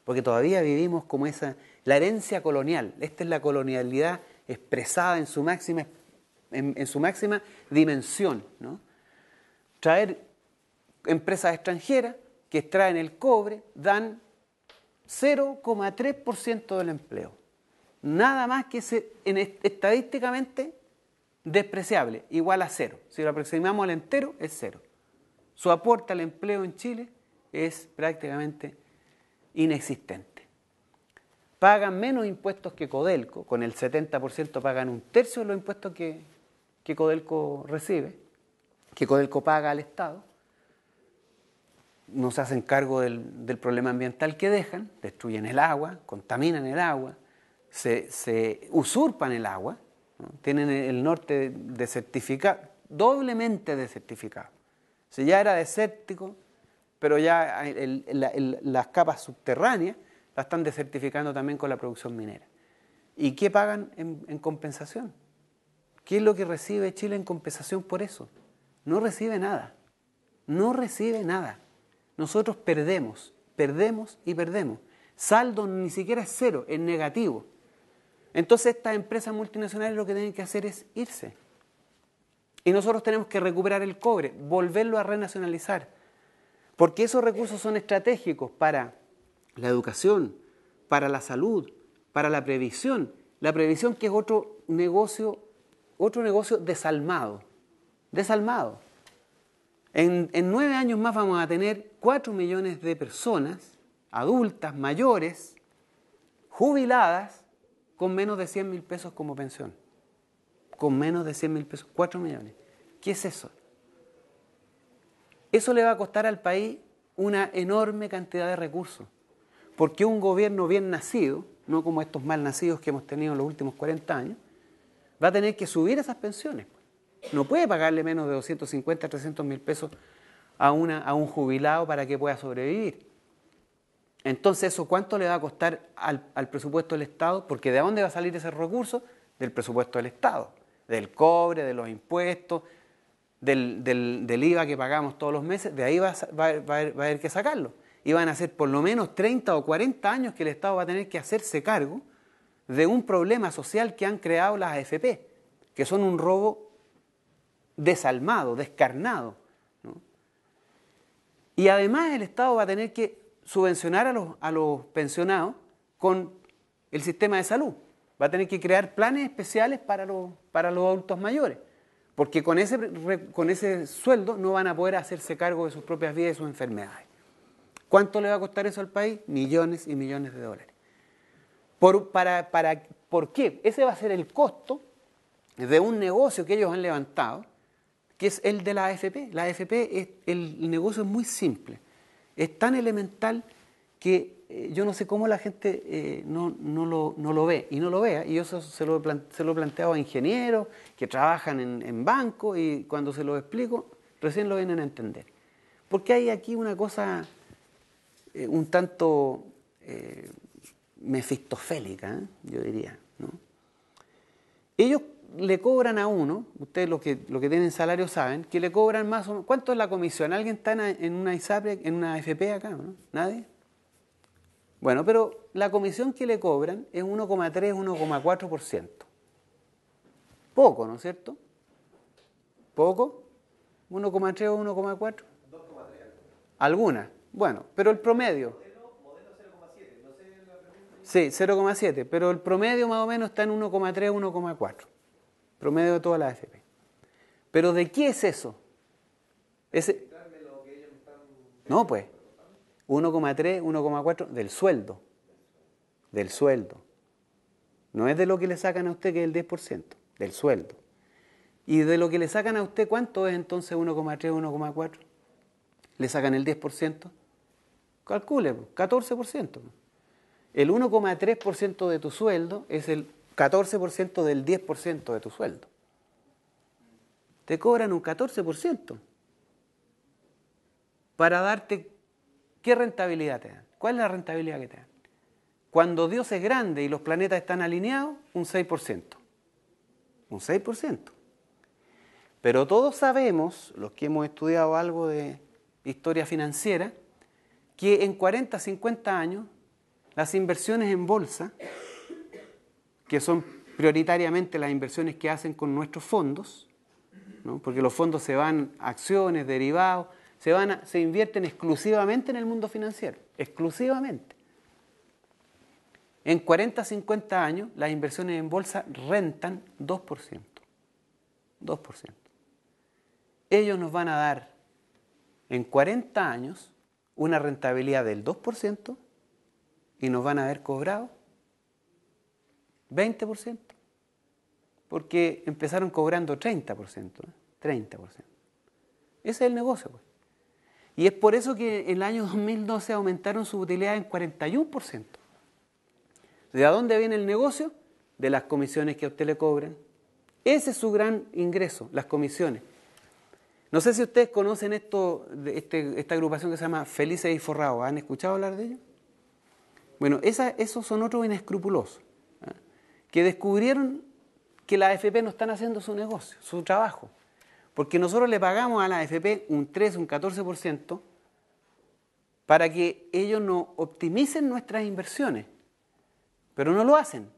Porque todavía vivimos como la herencia colonial. Esta es la colonialidad expresada en su máxima dimensión, ¿no? Traer empresas extranjeras que extraen el cobre, dan 0,3% del empleo. Nada más que estadísticamente despreciable, igual a 0. Si lo aproximamos al entero, es 0. Su aporte al empleo en Chile es prácticamente inexistente. Pagan menos impuestos que Codelco, con el 70% pagan 1/3 de los impuestos que Codelco recibe, que Codelco paga al Estado. No se hacen cargo del problema ambiental que dejan, destruyen el agua, contaminan el agua, se usurpan el agua, ¿no? Tienen el norte desertificado, doblemente desertificado. O sea, ya era desértico, pero ya las capas subterráneas la están desertificando también con la producción minera. ¿Y qué pagan en compensación? ¿Qué es lo que recibe Chile en compensación por eso? No recibe nada. No recibe nada. Nosotros perdemos y perdemos. Saldo ni siquiera es cero, es negativo. Entonces estas empresas multinacionales lo que tienen que hacer es irse. Y nosotros tenemos que recuperar el cobre, volverlo a renacionalizar. Porque esos recursos son estratégicos para la educación, para la salud, para la previsión. La previsión, que es otro negocio desalmado. Desalmado. En 9 años más vamos a tener 4 millones de personas, adultas, mayores, jubiladas, con menos de 100.000 pesos como pensión. Con menos de 100.000 pesos, 4 millones. ¿Qué es eso? Eso le va a costar al país una enorme cantidad de recursos. Porque un gobierno bien nacido, no como estos mal nacidos que hemos tenido en los últimos 40 años, va a tener que subir esas pensiones. No puede pagarle menos de 250, 300.000 pesos a un jubilado para que pueda sobrevivir. Entonces, ¿eso cuánto le va a costar al presupuesto del Estado? Porque ¿de dónde va a salir ese recurso? Del presupuesto del Estado, del cobre, de los impuestos, del IVA que pagamos todos los meses. De ahí va a haber que sacarlo. Y van a ser por lo menos 30 o 40 años que el Estado va a tener que hacerse cargo de un problema social que han creado las AFP, que son un robo desalmado, descarnado, ¿no? Y además el Estado va a tener que subvencionar a los pensionados con el sistema de salud. Va a tener que crear planes especiales para los adultos mayores, porque con ese sueldo no van a poder hacerse cargo de sus propias vidas y sus enfermedades. ¿Cuánto le va a costar eso al país? Millones y millones de dólares. ¿Por qué? Ese va a ser el costo de un negocio que ellos han levantado, que es el de la AFP. La AFP, el negocio es muy simple. Es tan elemental que yo no sé cómo la gente no lo ve y no lo vea. Y eso se lo he planteado a ingenieros que trabajan en bancos, y cuando se lo explico, recién lo vienen a entender. Porque hay aquí una cosa un tanto mefistofélica, yo diría, ¿no? Ellos le cobran a uno, ustedes los que tienen salario saben, que le cobran más o menos. ¿Cuánto es la comisión? ¿Alguien está en una ISAPRE, en una AFP acá, no? ¿Nadie? Bueno, pero la comisión que le cobran es 1,3, 1,4%. Poco, ¿no es cierto? ¿Poco? ¿1,3 o 1,4? 2,3. ¿Alguna? Bueno, pero el promedio. Modelo 0,7. No sé la pregunta. Sí, 0,7, pero el promedio más o menos está en 1,3, 1,4. Promedio de toda la AFP. ¿Pero de qué es eso? No, pues, 1,3, 1,4 del sueldo. Del sueldo. No es de lo que le sacan a usted, que es el 10%, del sueldo. ¿Y de lo que le sacan a usted cuánto es entonces 1,3, 1,4? ¿Le sacan el 10%? Calcule, 14%. El 1,3% de tu sueldo es el 14% del 10% de tu sueldo. Te cobran un 14% para darte. ¿Qué rentabilidad te dan? ¿Cuál es la rentabilidad que te dan? Cuando Dios es grande y los planetas están alineados, un 6%. Un 6%. Pero todos sabemos, los que hemos estudiado algo de historia financiera, que en 40, 50 años, las inversiones en bolsa, que son prioritariamente las inversiones que hacen con nuestros fondos, ¿no? Porque los fondos se van a acciones, derivados, se invierten exclusivamente en el mundo financiero, exclusivamente. En 40, 50 años, las inversiones en bolsa rentan 2%. 2%. Ellos nos van a dar en 40 años una rentabilidad del 2% y nos van a haber cobrado 20%. Porque empezaron cobrando 30%. 30%. Ese es el negocio, pues. Y es por eso que en el año 2012 aumentaron su utilidad en 41%. ¿De dónde viene el negocio? De las comisiones que a usted le cobran. Ese es su gran ingreso, las comisiones. No sé si ustedes conocen esta agrupación que se llama Felices y Forrados. ¿Han escuchado hablar de ellos? Bueno, esos son otros inescrupulosos, ¿eh? Que descubrieron que las AFP no están haciendo su negocio, su trabajo. Porque nosotros le pagamos a la AFP un 13, un 14% para que ellos nos optimicen nuestras inversiones. Pero no lo hacen.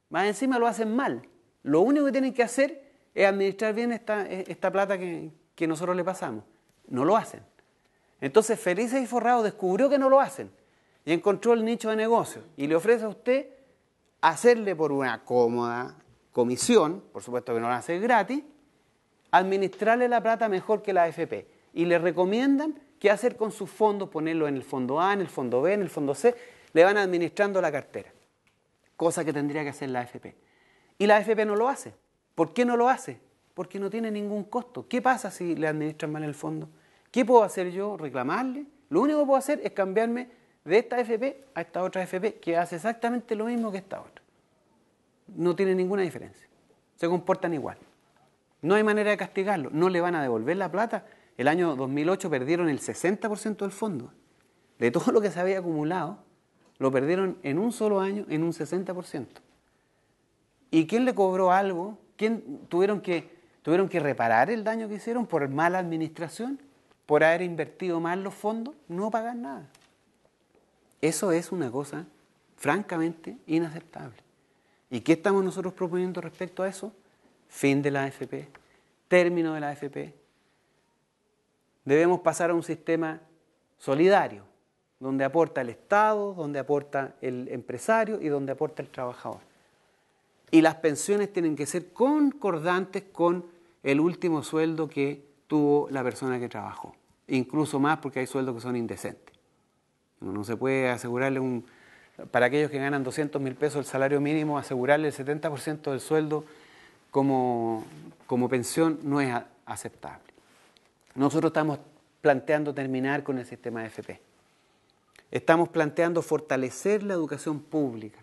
Más encima lo hacen mal. Lo único que tienen que hacer es administrar bien esta plata que nosotros le pasamos. No lo hacen. Entonces Felices y Forrados descubrió que no lo hacen y encontró el nicho de negocio y le ofrece a usted hacerle por una cómoda comisión, por supuesto que no la hace gratis, administrarle la plata mejor que la AFP. Y le recomiendan qué hacer con sus fondos, ponerlo en el fondo A, en el fondo B, en el fondo C, le van administrando la cartera, cosa que tendría que hacer la AFP. Y la AFP no lo hace. ¿Por qué no lo hace? Porque no tiene ningún costo. ¿Qué pasa si le administran mal el fondo? ¿Qué puedo hacer yo? ¿Reclamarle? Lo único que puedo hacer es cambiarme de esta AFP a esta otra AFP que hace exactamente lo mismo que esta otra. No tiene ninguna diferencia. Se comportan igual. No hay manera de castigarlo. No le van a devolver la plata. El año 2008 perdieron el 60% del fondo. De todo lo que se había acumulado, lo perdieron en un solo año en un 60%. ¿Y quién le cobró algo? ¿Quién tuvieron que reparar el daño que hicieron por mala administración? ¿Por haber invertido mal los fondos? No pagan nada. Eso es una cosa francamente inaceptable. ¿Y qué estamos nosotros proponiendo respecto a eso? Fin de la AFP, término de la AFP. Debemos pasar a un sistema solidario, donde aporta el Estado, donde aporta el empresario y donde aporta el trabajador. Y las pensiones tienen que ser concordantes con el último sueldo que tuvo la persona que trabajó. Incluso más porque hay sueldos que son indecentes. No se puede asegurarle para aquellos que ganan 200.000 pesos el salario mínimo, asegurarle el 70% del sueldo como pensión no es aceptable. Nosotros estamos planteando terminar con el sistema de AFP. Estamos planteando fortalecer la educación pública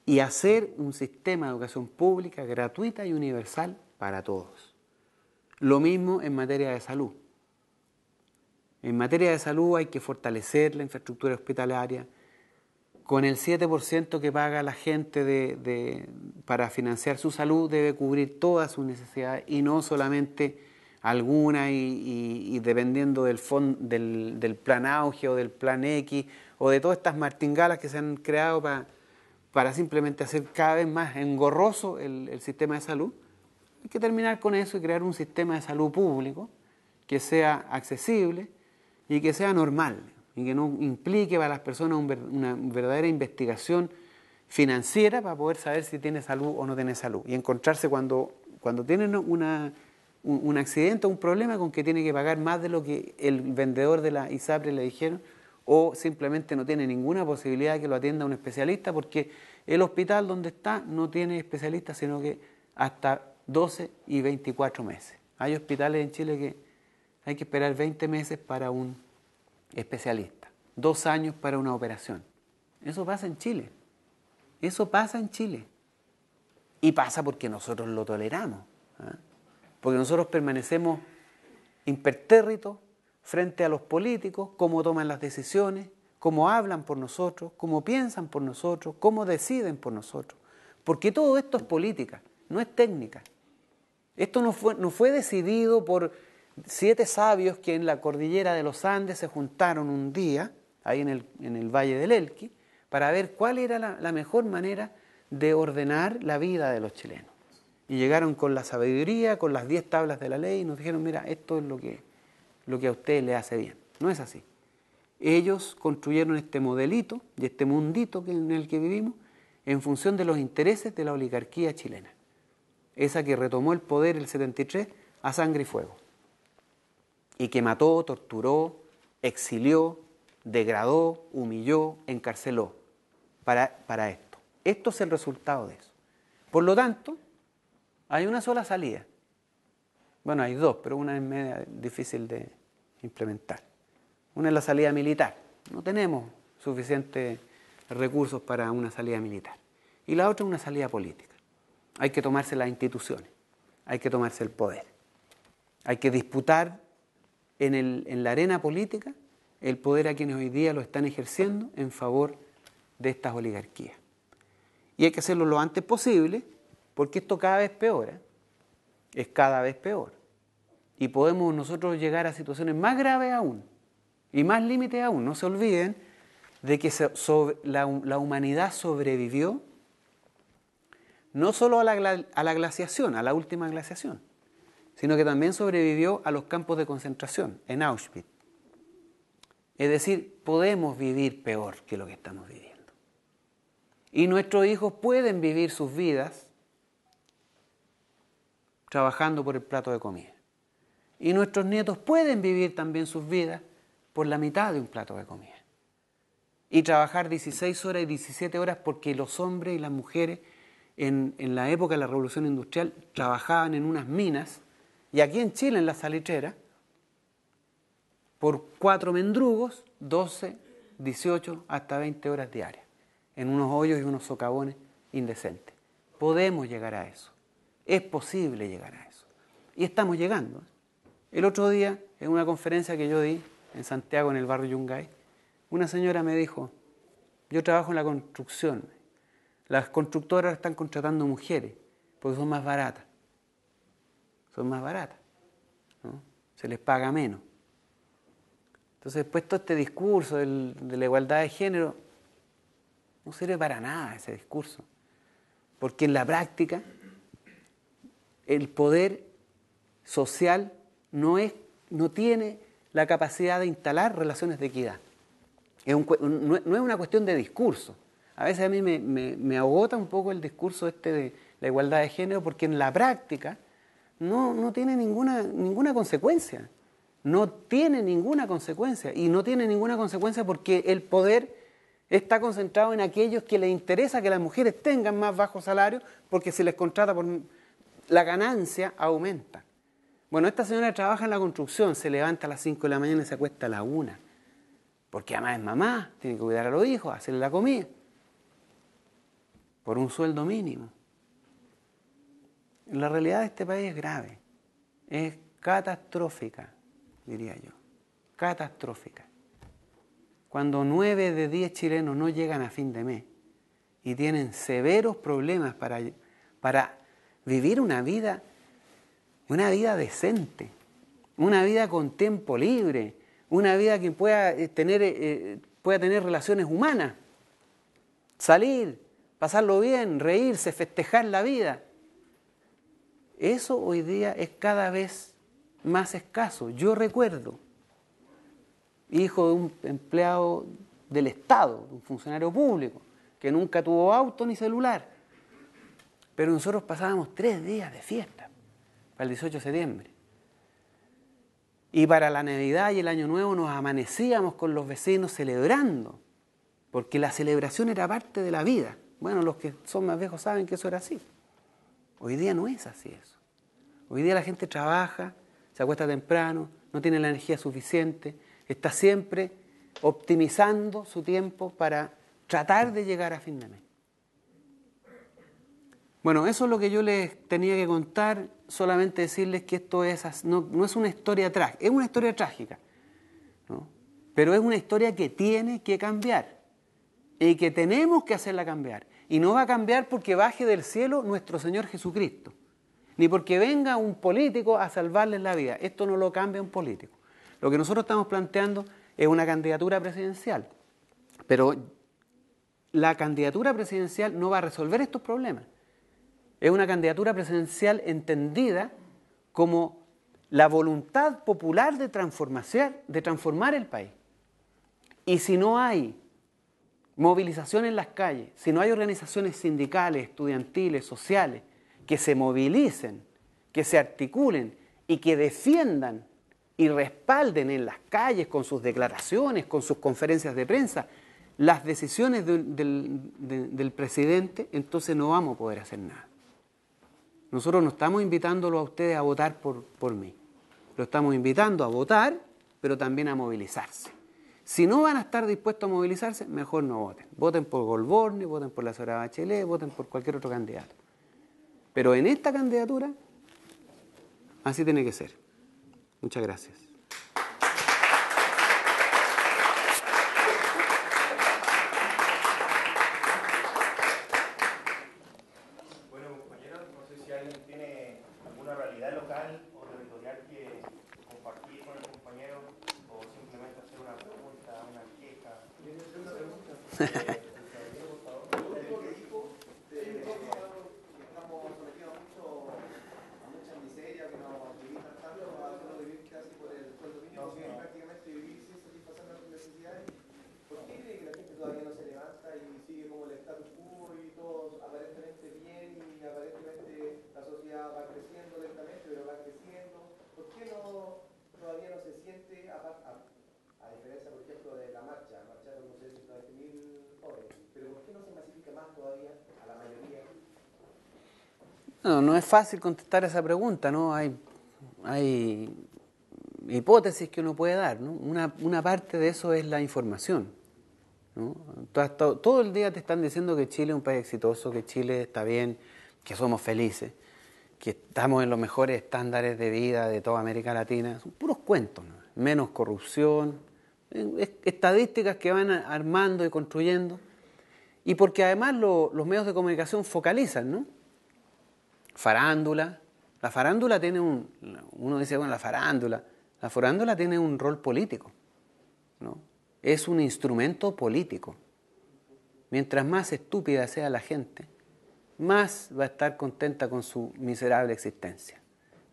y hacer un sistema de educación pública gratuita y universal para todos. Lo mismo en materia de salud. En materia de salud hay que fortalecer la infraestructura hospitalaria. Con el 7% que paga la gente para financiar su salud debe cubrir todas sus necesidades y no solamente algunas y dependiendo del plan Auge o del plan X o de todas estas martingalas que se han creado para simplemente hacer cada vez más engorroso el sistema de salud. Hay que terminar con eso y crear un sistema de salud público que sea accesible y que sea normal y que no implique para las personas una verdadera investigación financiera para poder saber si tiene salud o no tiene salud y encontrarse cuando tienen un accidente o un problema con que tiene que pagar más de lo que el vendedor de la ISAPRE le dijeron o simplemente no tiene ninguna posibilidad de que lo atienda un especialista porque el hospital donde está no tiene especialistas sino que hasta 12 y 24 meses. Hay hospitales en Chile que hay que esperar 20 meses para un especialista, 2 años para una operación. Eso pasa en Chile. Eso pasa en Chile. Y pasa porque nosotros lo toleramos. ¿Eh? Porque nosotros permanecemos impertérritos frente a los políticos, cómo toman las decisiones, cómo hablan por nosotros, cómo piensan por nosotros, cómo deciden por nosotros. Porque todo esto es política, no es técnica. Esto no fue decidido por 7 sabios que en la cordillera de los Andes se juntaron un día, ahí en el Valle del Elqui, para ver cuál era la mejor manera de ordenar la vida de los chilenos. Y llegaron con la sabiduría, con las 10 tablas de la ley y nos dijeron, mira, esto es lo que a usted le hace bien. No es así. Ellos construyeron este modelito y este mundito en el que vivimos en función de los intereses de la oligarquía chilena. Esa que retomó el poder el 73 a sangre y fuego. Y que mató, torturó, exilió, degradó, humilló, encarceló para esto. Esto es el resultado de eso. Por lo tanto, hay una sola salida. Bueno, hay 2, pero una es media difícil de implementar. Una es la salida militar. No tenemos suficiente recursos para una salida militar. Y la otra es una salida política. Hay que tomarse las instituciones, hay que tomarse el poder. Hay que disputar en la arena política el poder a quienes hoy día lo están ejerciendo en favor de estas oligarquías. Y hay que hacerlo lo antes posible, porque esto cada vez peor, es cada vez peor. Y podemos nosotros llegar a situaciones más graves aún, y más límites aún. No se olviden de que la humanidad sobrevivió no solo a la glaciación, a la última glaciación, sino que también sobrevivió a los campos de concentración, en Auschwitz. Es decir, podemos vivir peor que lo que estamos viviendo. Y nuestros hijos pueden vivir sus vidas trabajando por el plato de comida. Y nuestros nietos pueden vivir también sus vidas por la mitad de un plato de comida. Y trabajar 16 horas y 17 horas porque los hombres y las mujeres en la época de la Revolución Industrial trabajaban en unas minas, y aquí en Chile, en la salitrera, por 4 mendrugos, 12, 18, hasta 20 horas diarias, en unos hoyos y unos socavones indecentes. Podemos llegar a eso. Es posible llegar a eso. Y estamos llegando. El otro día, en una conferencia que yo di en Santiago, en el barrio Yungay, una señora me dijo: yo trabajo en la construcción. Las constructoras están contratando mujeres porque son más baratas. Son más baratas, ¿no? Se les paga menos. Entonces, después todo este discurso de la igualdad de género no sirve para nada, ese discurso. Porque en la práctica el poder social no tiene la capacidad de instalar relaciones de equidad. No es una cuestión de discurso. A veces a mí me agota un poco el discurso de la igualdad de género, porque en la práctica no tiene ninguna consecuencia. No tiene ninguna consecuencia. Y no tiene ninguna consecuencia porque el poder está concentrado en aquellos que les interesa que las mujeres tengan más bajos salarios, porque si les contrata por la ganancia aumenta. Bueno, esta señora trabaja en la construcción, se levanta a las 5 de la mañana y se acuesta a la 1, porque además es mamá, tiene que cuidar a los hijos, hacerle la comida, por un sueldo mínimo. La realidad de este país es grave, es catastrófica, diría yo, catastrófica. Cuando 9 de 10 chilenos no llegan a fin de mes y tienen severos problemas para vivir una vida decente, una vida con tiempo libre, una vida que pueda tener relaciones humanas, salir, pasarlo bien, reírse, festejar la vida. Eso hoy día es cada vez más escaso. Yo recuerdo, hijo de un empleado del Estado, de un funcionario público, que nunca tuvo auto ni celular, pero nosotros pasábamos 3 días de fiesta, para el 18 de septiembre. Y para la Navidad y el Año Nuevo nos amanecíamos con los vecinos celebrando, porque la celebración era parte de la vida. Bueno, los que son más viejos saben que eso era así. Hoy día no es así eso. Hoy día la gente trabaja, se acuesta temprano, no tiene la energía suficiente, está siempre optimizando su tiempo para tratar de llegar a fin de mes. Bueno, eso es lo que yo les tenía que contar, solamente decirles que esto no es una historia trágica, es una historia trágica, ¿no? Pero es una historia que tiene que cambiar y que tenemos que hacerla cambiar. Y no va a cambiar porque baje del cielo nuestro Señor Jesucristo, ni porque venga un político a salvarles la vida. Esto no lo cambia un político. Lo que nosotros estamos planteando es una candidatura presidencial, pero la candidatura presidencial no va a resolver estos problemas. Es una candidatura presidencial entendida como la voluntad popular de transformar el país. Y si no hay movilización en las calles, si no hay organizaciones sindicales, estudiantiles, sociales, que se movilicen, que se articulen y que defiendan y respalden en las calles con sus declaraciones, con sus conferencias de prensa, las decisiones del presidente, entonces no vamos a poder hacer nada. Nosotros no estamos invitándolo a ustedes a votar por mí. Lo estamos invitando a votar, pero también a movilizarse. Si no van a estar dispuestos a movilizarse, mejor no voten. Voten por Golborne, voten por la señora Bachelet, voten por cualquier otro candidato. Pero en esta candidatura, así tiene que ser. Muchas gracias. Bueno, compañeros, no sé si alguien tiene alguna realidad local o territorial que compartir con el compañero o simplemente hacer una pregunta, una queja. ¿Quién hacer una pregunta? No, no es fácil contestar esa pregunta, ¿no? Hay hipótesis que uno puede dar, ¿no? Una parte de eso es la información, ¿no? Todo el día te están diciendo que Chile es un país exitoso, que Chile está bien, que somos felices, que estamos en los mejores estándares de vida de toda América Latina. Son puros cuentos, ¿no? Menos corrupción, estadísticas que van armando y construyendo. Y porque además los medios de comunicación focalizan, ¿no? Farándula. La farándula tiene uno dice, bueno, la farándula tiene un rol político, ¿no? Es un instrumento político. Mientras más estúpida sea la gente, más va a estar contenta con su miserable existencia,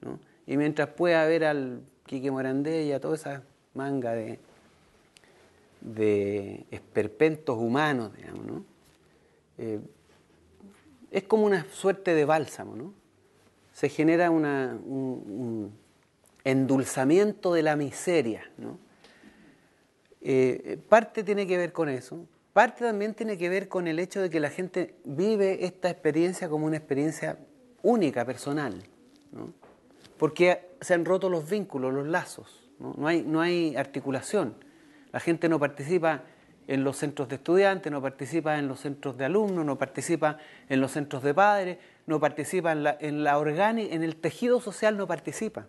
¿no? Y mientras pueda ver al Quique Morandé y a toda esa manga de esperpentos humanos, digamos, ¿no? Es como una suerte de bálsamo, ¿no? Se genera un endulzamiento de la miseria, ¿no? Parte tiene que ver con eso, parte también tiene que ver con el hecho de que la gente vive esta experiencia como una experiencia única, personal, ¿no? Porque se han roto los vínculos, los lazos, ¿no? No hay articulación. La gente no participa en los centros de estudiantes, no participa en los centros de alumnos, no participa en los centros de padres, no participa en el tejido social, no participa.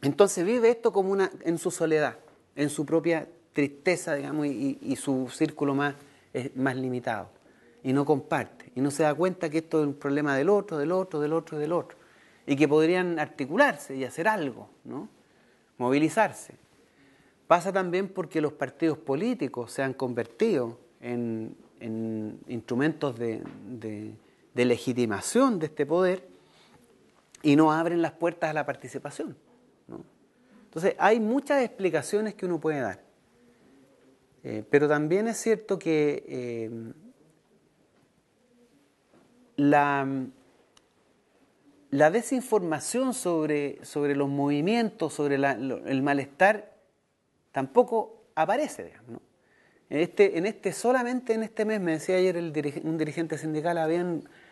Entonces vive esto como en su soledad, en su propia tristeza, digamos, y su círculo más limitado. Y no comparte, y no se da cuenta que esto es un problema del otro, del otro, del otro y del otro. Y que podrían articularse y hacer algo, ¿no? Movilizarse. Pasa también porque los partidos políticos se han convertido en instrumentos de legitimación de este poder y no abren las puertas a la participación, ¿no? Entonces hay muchas explicaciones que uno puede dar, pero también es cierto que la desinformación sobre los movimientos, sobre el malestar, tampoco aparece, digamos, ¿no? Solamente en este mes, me decía ayer un dirigente sindical,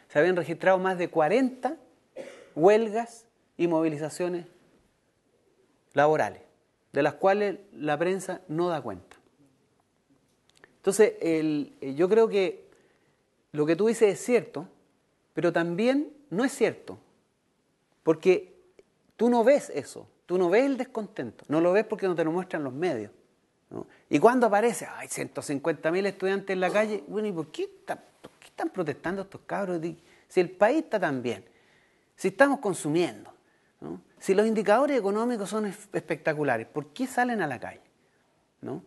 se habían registrado más de 40 huelgas y movilizaciones laborales, de las cuales la prensa no da cuenta. Entonces, yo creo que lo que tú dices es cierto, pero también no es cierto, porque tú no ves eso. Tú no ves el descontento, no lo ves porque no te lo muestran los medios, ¿no? Y cuando aparece, hay 150.000 estudiantes en la calle, bueno, ¿y por qué están protestando estos cabros? Si el país está tan bien, si estamos consumiendo, ¿no? Si los indicadores económicos son espectaculares, ¿por qué salen a la calle, ¿no?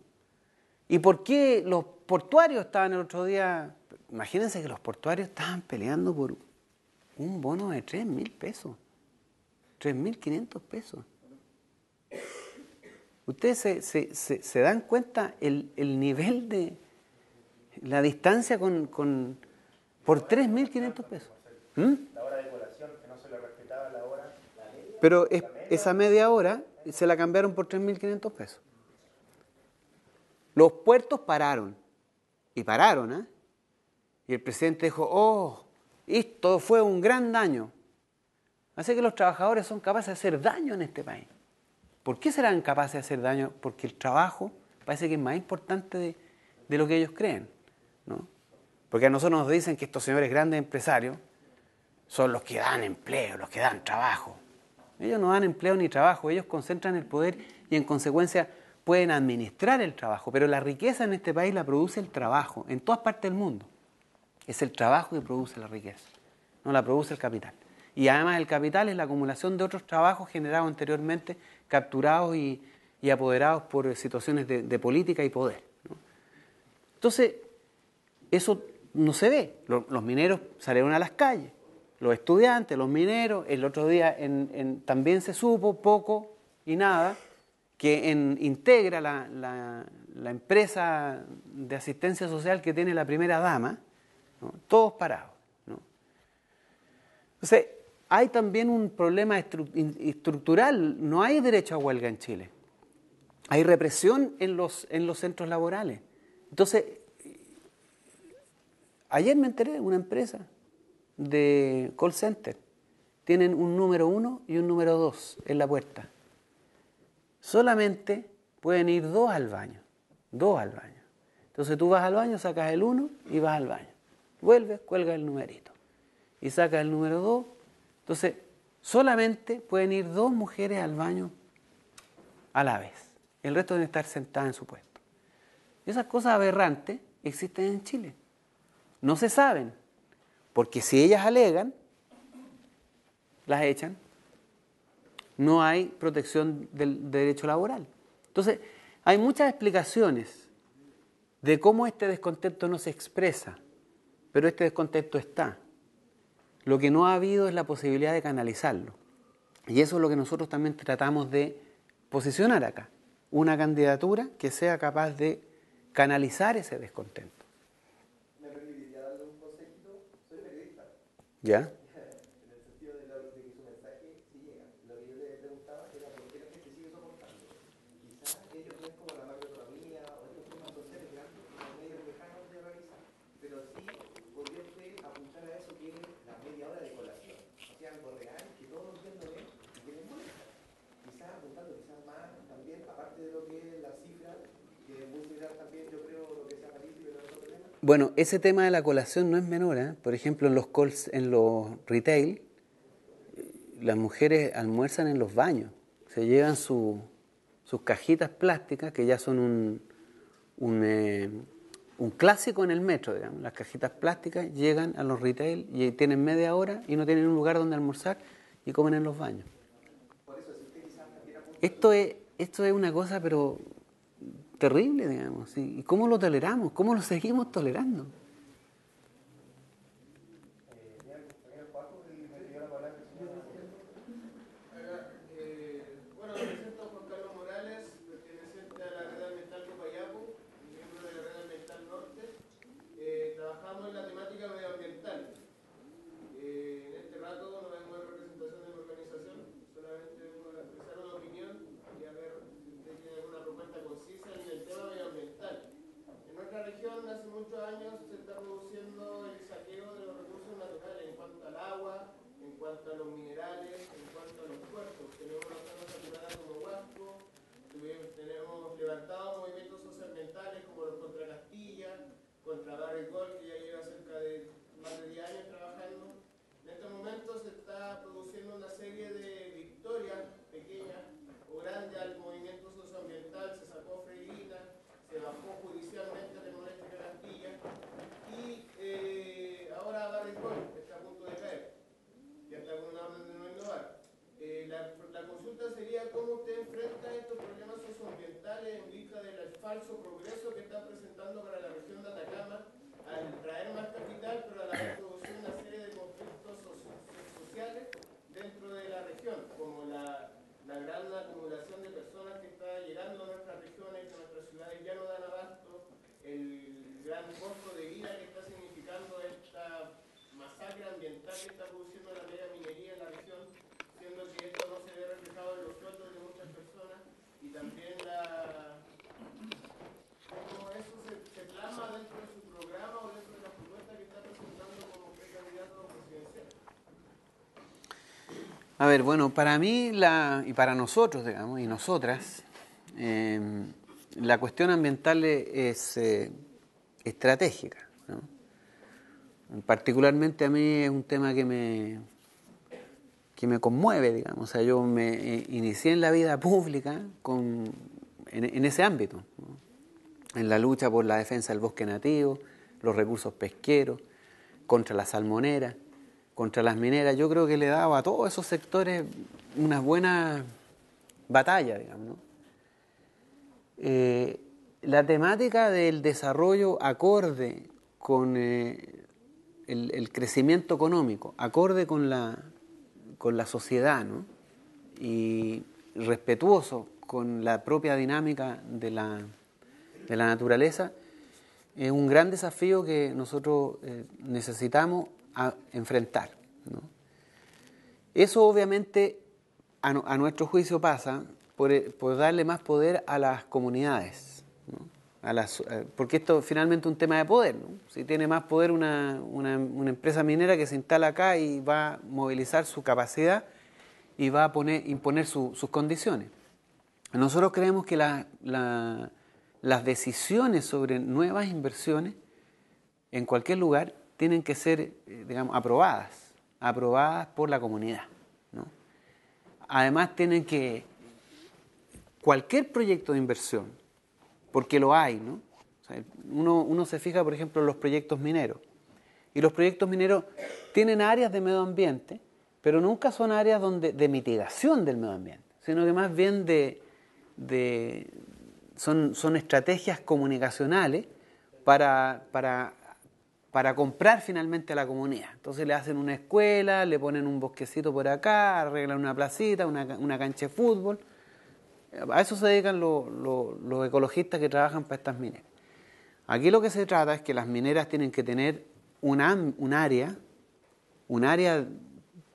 ¿Y por qué los portuarios estaban el otro día? Imagínense que los portuarios estaban peleando por un bono de 3.000 pesos, 3.500 pesos. Ustedes se dan cuenta el nivel de la distancia por 3.500 pesos. La hora de colación, que no se le respetaba la hora. Pero esa media hora se la cambiaron por 3.500 pesos. Los puertos pararon. Y pararon, ¿eh? Y el presidente dijo, esto fue un gran daño. Así que los trabajadores son capaces de hacer daño en este país. ¿Por qué serán capaces de hacer daño? Porque el trabajo parece que es más importante de lo que ellos creen, ¿no? Porque a nosotros nos dicen que estos señores grandes empresarios son los que dan empleo, los que dan trabajo. Ellos no dan empleo ni trabajo, ellos concentran el poder y en consecuencia pueden administrar el trabajo, pero la riqueza en este país la produce el trabajo, en todas partes del mundo. Es el trabajo que produce la riqueza, no la produce el capital. Y además el capital es la acumulación de otros trabajos generados anteriormente, capturados y apoderados por situaciones de política y poder, ¿no? Entonces, eso no se ve. Los mineros salieron a las calles, los estudiantes, los mineros. El otro día también se supo poco y nada que Integra, la empresa de asistencia social que tiene la primera dama, ¿no? Todos parados, ¿no? Entonces, hay también un problema estructural. No hay derecho a huelga en Chile. Hay represión en los centros laborales. Entonces, ayer me enteré de una empresa de call center. Tienen un número 1 y un número 2 en la puerta. Solamente pueden ir 2 al baño. 2 al baño. Entonces tú vas al baño, sacas el 1 y vas al baño. Vuelves, cuelgas el numerito. Y sacas el número 2. Entonces, solamente pueden ir 2 mujeres al baño a la vez. El resto deben estar sentadas en su puesto. Esas cosas aberrantes existen en Chile. No se saben, porque si ellas alegan, las echan. No hay protección del derecho laboral. Entonces, hay muchas explicaciones de cómo este descontento no se expresa, pero este descontento está. Lo que no ha habido es la posibilidad de canalizarlo. Y eso es lo que nosotros también tratamos de posicionar acá. Una candidatura que sea capaz de canalizar ese descontento. ¿Me permitiría darle un consejito? Soy periodista. ¿Ya? En el sentido de que su mensaje sí llega. Lo que yo le preguntaba era por qué la gente sigue soportando. Quizás ellos ven como la macroeconomía o estos temas sociales grandes como medios lejanos de realizar. Pero sí podría usted apuntar a eso que es la media hora de colación. O sea, algo real que todos los días lo ven y que les molesta. Quizás apuntando quizás más también, aparte de lo que es la cifra, que es muy similar también, yo creo, lo que sea París y los otros temas. Bueno, ese tema de la colación no es menor, ¿eh? Por ejemplo, en los retail, las mujeres almuerzan en los baños. Se llevan sus cajitas plásticas, que ya son un clásico en el metro, digamos. Las cajitas plásticas llegan a los retail y tienen media hora y no tienen un lugar donde almorzar y comen en los baños. Esto es una cosa, pero terrible, digamos. ¿Sí? ¿Y cómo lo toleramos? ¿Cómo lo seguimos tolerando? Bueno, me presento Juan Carlos Morales, perteneciente a la Red Ambiental Copayapo, miembro de la Red Ambiental Norte. Trabajamos en la temática medioambiental. En este rato no vengo en representación de mi organización, solamente vengo a expresar una opinión y a ver si usted tiene alguna propuesta concisa en el tema medioambiental. En nuestra región hace muchos años se está produciendo el saqueo de los recursos naturales en cuanto al agua, en cuanto a los minerales, en cuanto a los puertos. Tenemos una zona saturada como Huasco, tenemos levantado movimientos socioambientales como los contra Castilla, contra Barrick Gold, que ya lleva cerca de más de 10 años trabajando. En este momento se está produciendo una serie de victorias pequeñas o grandes al movimiento socioambiental. Se sacó Freirina, se bajó judicialmente Termoeléctrica Castilla y ahora Barrick Gold está a punto de caer. Ya está con una orden de no innovar. La consulta sería cómo usted enfrenta estos problemas socioambientales en vista del falso progreso que está presentando para la región de Atacama al traer más capital, pero a la vez producir una serie de conflictos sociales dentro de la región, como la gran acumulación de personas que está llegando a nuestras regiones, que nuestras ciudades ya no dan abasto, el gran costo de vida que está significando esta masacre ambiental que está produciendo la mega minería en la región, siendo que esto no se ve reflejado en los sueldos de muchas personas y también cómo eso se plasma dentro de su programa o dentro de la propuesta que está presentando como precandidato presidencial. A ver, bueno, para mí y para nosotros, digamos, y nosotras, la cuestión ambiental es estratégica, ¿no? Particularmente a mí es un tema que me conmueve, digamos. O sea, yo me inicié en la vida pública en ese ámbito, ¿no? En la lucha por la defensa del bosque nativo, los recursos pesqueros, contra la salmonera, contra las mineras. Yo creo que le daba a todos esos sectores unas buenas batallas, digamos, ¿no? La temática del desarrollo acorde con el crecimiento económico, acorde con la sociedad, ¿no? Y respetuoso con la propia dinámica de la naturaleza, es un gran desafío que nosotros necesitamos enfrentar, ¿no? Eso obviamente a nuestro juicio pasa por darle más poder a las comunidades, ¿no? Porque esto finalmente es un tema de poder, ¿no? Si tiene más poder una empresa minera que se instala acá y va a movilizar su capacidad y va a imponer sus condiciones. Nosotros creemos que las decisiones sobre nuevas inversiones en cualquier lugar tienen que ser, digamos, aprobadas por la comunidad, ¿no? Además cualquier proyecto de inversión, porque lo hay, ¿no? O sea, uno se fija, por ejemplo, en los proyectos mineros. Y los proyectos mineros tienen áreas de medio ambiente, pero nunca son áreas de mitigación del medio ambiente, sino que más bien son estrategias comunicacionales para comprar finalmente a la comunidad. Entonces le hacen una escuela, le ponen un bosquecito por acá, arreglan una placita, una cancha de fútbol. A eso se dedican los ecologistas que trabajan para estas mineras. Aquí lo que se trata es que las mineras tienen que tener un área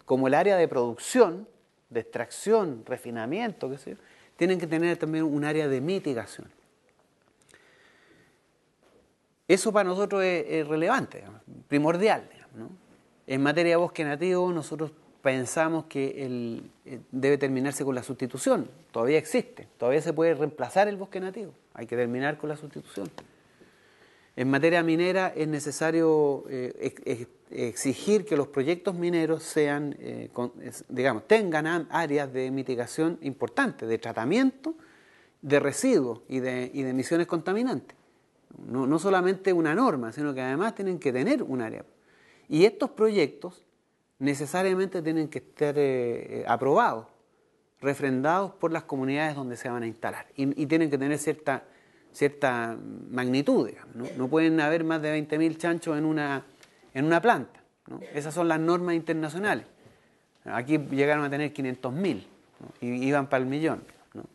como el área de producción, de extracción, refinamiento, qué sé yo, tienen que tener también un área de mitigación. Eso para nosotros es relevante, digamos, primordial, digamos, ¿no? En materia de bosque nativo, nosotros pensamos que debe terminarse con la sustitución. Todavía existe, todavía se puede reemplazar el bosque nativo. Hay que terminar con la sustitución. En materia minera es necesario exigir que los proyectos mineros tengan áreas de mitigación importantes, de tratamiento de residuos y de emisiones contaminantes. No solamente una norma, sino que además tienen que tener un área. Y estos proyectos necesariamente tienen que estar aprobados, refrendados por las comunidades donde se van a instalar. Y tienen que tener cierta magnitud, digamos, ¿no? No pueden haber más de 20.000 chanchos en una planta, ¿no? Esas son las normas internacionales. Aquí llegaron a tener 500.000, ¿no? Y iban para el millón, ¿no?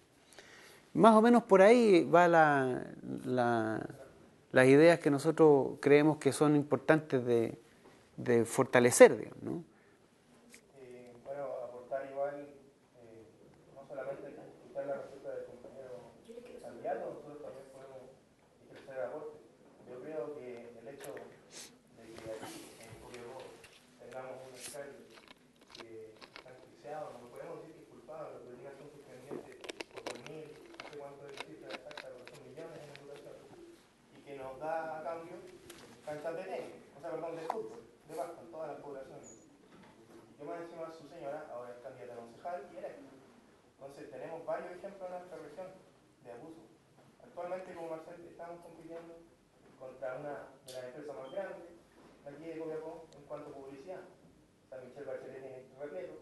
Más o menos por ahí va las ideas que nosotros creemos que son importantes de fortalecer, digamos, ¿no? Bueno, aportar igual, no solamente escuchar la respuesta del compañero candidato, nosotros también podemos ejercer aporte. Yo creo que el hecho de que aquí en Copiapó tengamos un alcalde que está enjuiciado, no podemos decir que es culpable, los políticas son suspendientes por 2.000, no sé cuánto es la cifra exacta, pero son millones en educación, y que nos da a cambio canchas de tenis, de fútbol, de básquet, en todas las poblaciones. Yo más encima su señora, ahora es candidata a concejal y electa. Entonces tenemos varios ejemplos en nuestra región de abuso. Actualmente como Marcel estamos compitiendo contra una de las empresas más grandes de aquí de Copiapó en cuanto a publicidad. San Michel Bachelet tiene repleto,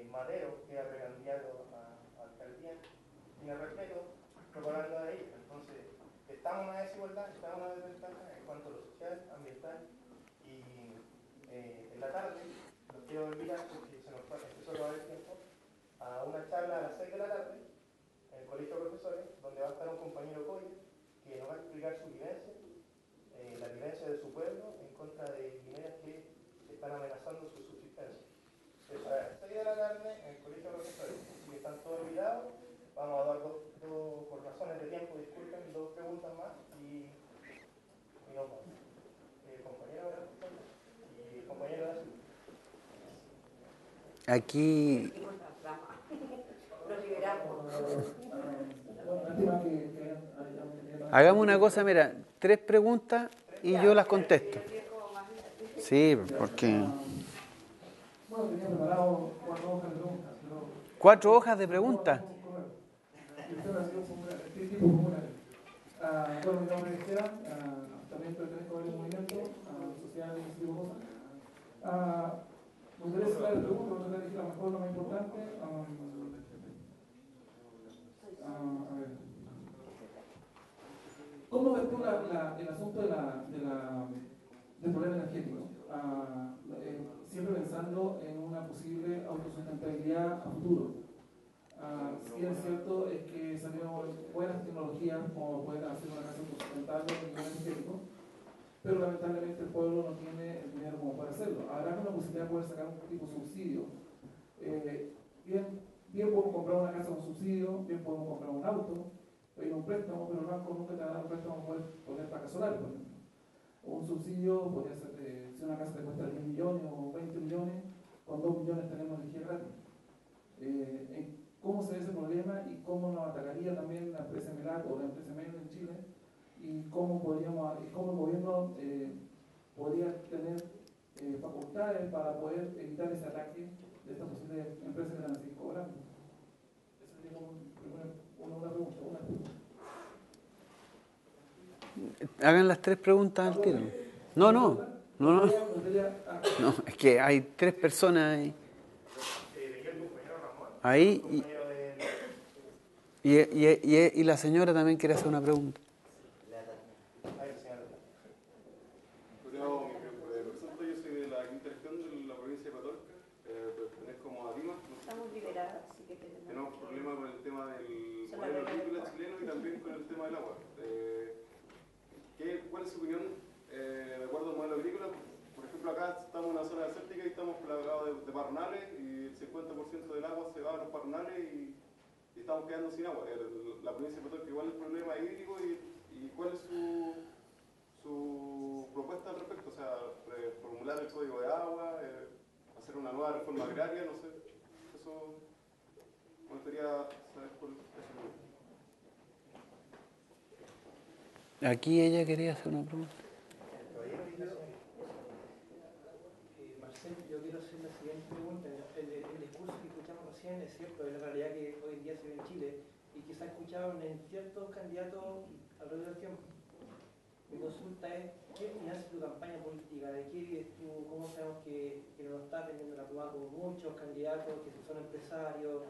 Madero, que era precandidato a alcaldía, tiene repleto propaganda de ahí. Entonces estamos en una desigualdad, estamos en una desventaja en cuanto a lo social, ambiental y en la tarde los quiero invitar, porque se nos empezó a acabar el tiempo, a una charla a las 6 de la tarde en el Colegio de Profesores, donde va a estar un compañero Coya que nos va a explicar su vivencia, la vivencia de su pueblo en contra de mineras que están amenazando su subsistencia. Entonces, a las 6 de la tarde en el Colegio de Profesores, si están todos invitados, vamos a dar por razones de tiempo, disculpen, 2 preguntas más y nos vamos. Compañero de la y el compañero de la ciudad. Aquí Los liberamos. Hagamos una cosa, mira, 3 preguntas y yo las contesto. Sí, porque... Bueno, tenía preparado 4 hojas de preguntas, pero... 4 hojas de preguntas. Bueno, mi nombre es Esteban, también pertenezco a varios movimientos, sociales y ese tipo de cosas. Me gustaría hacer la pregunta, voy a tratar de elegir la mejor, la más importante. A ver. ¿Cómo ves tú el asunto del problema energético? Siempre pensando en una posible autosustentabilidad a futuro. Si bien es cierto es que salieron buenas tecnologías como poder hacer una casa autosustentable a nivel energético, pero lamentablemente el pueblo no tiene el dinero como para hacerlo. Habrá una posibilidad de poder sacar un tipo de subsidio. Bien podemos comprar una casa con subsidio, bien podemos comprar un auto, pedir un préstamo, pero el banco nunca te va a dar un préstamo para poder placas solares, por ejemplo. O un subsidio podría ser, si una casa te cuesta 10 millones o 20 millones, con 2 millones tenemos energía gratis. ¿Cómo se ve ese problema y cómo nos atacaría también la empresa MELAC o la empresa MEL en Chile? Y cómo el gobierno podría tener facultades para poder evitar ese ataque de estas posibles empresas que van a seguir cobrando. Esa sería como una pregunta. Hagan las 3 preguntas al tiro. No, es que hay 3 personas ahí y la señora también quiere hacer una pregunta. Yo soy de la quinta región de la provincia de Católica, pertenezco como a Dimas. Estamos liberados, así que tenemos problemas con el tema del modelo agrícola chileno y también con el tema del agua. ¿Cuál es su opinión de acuerdo al modelo agrícola? Por ejemplo, acá estamos en una zona desértica y estamos plagados de parnales y el 50% del agua se va a los parnales y estamos quedando sin agua. La provincia de Católica igual el problema es hídrico y ¿cuál es su propuesta al respecto? O sea, reformular el código de agua, hacer una nueva reforma agraria, no sé. Eso me gustaría saber por eso. Aquí ella quería hacer una pregunta. Marcel, yo quiero hacer la siguiente pregunta. El discurso que escuchamos recién es cierto, es la realidad que hoy en día se ve en Chile y que se ha escuchado en ciertos candidatos alrededor del tiempo. Mi consulta es, ¿qué financia tu campaña política? ¿De qué vives tú? ¿Cómo sabemos que no está teniendo la prueba con muchos candidatos que son empresarios,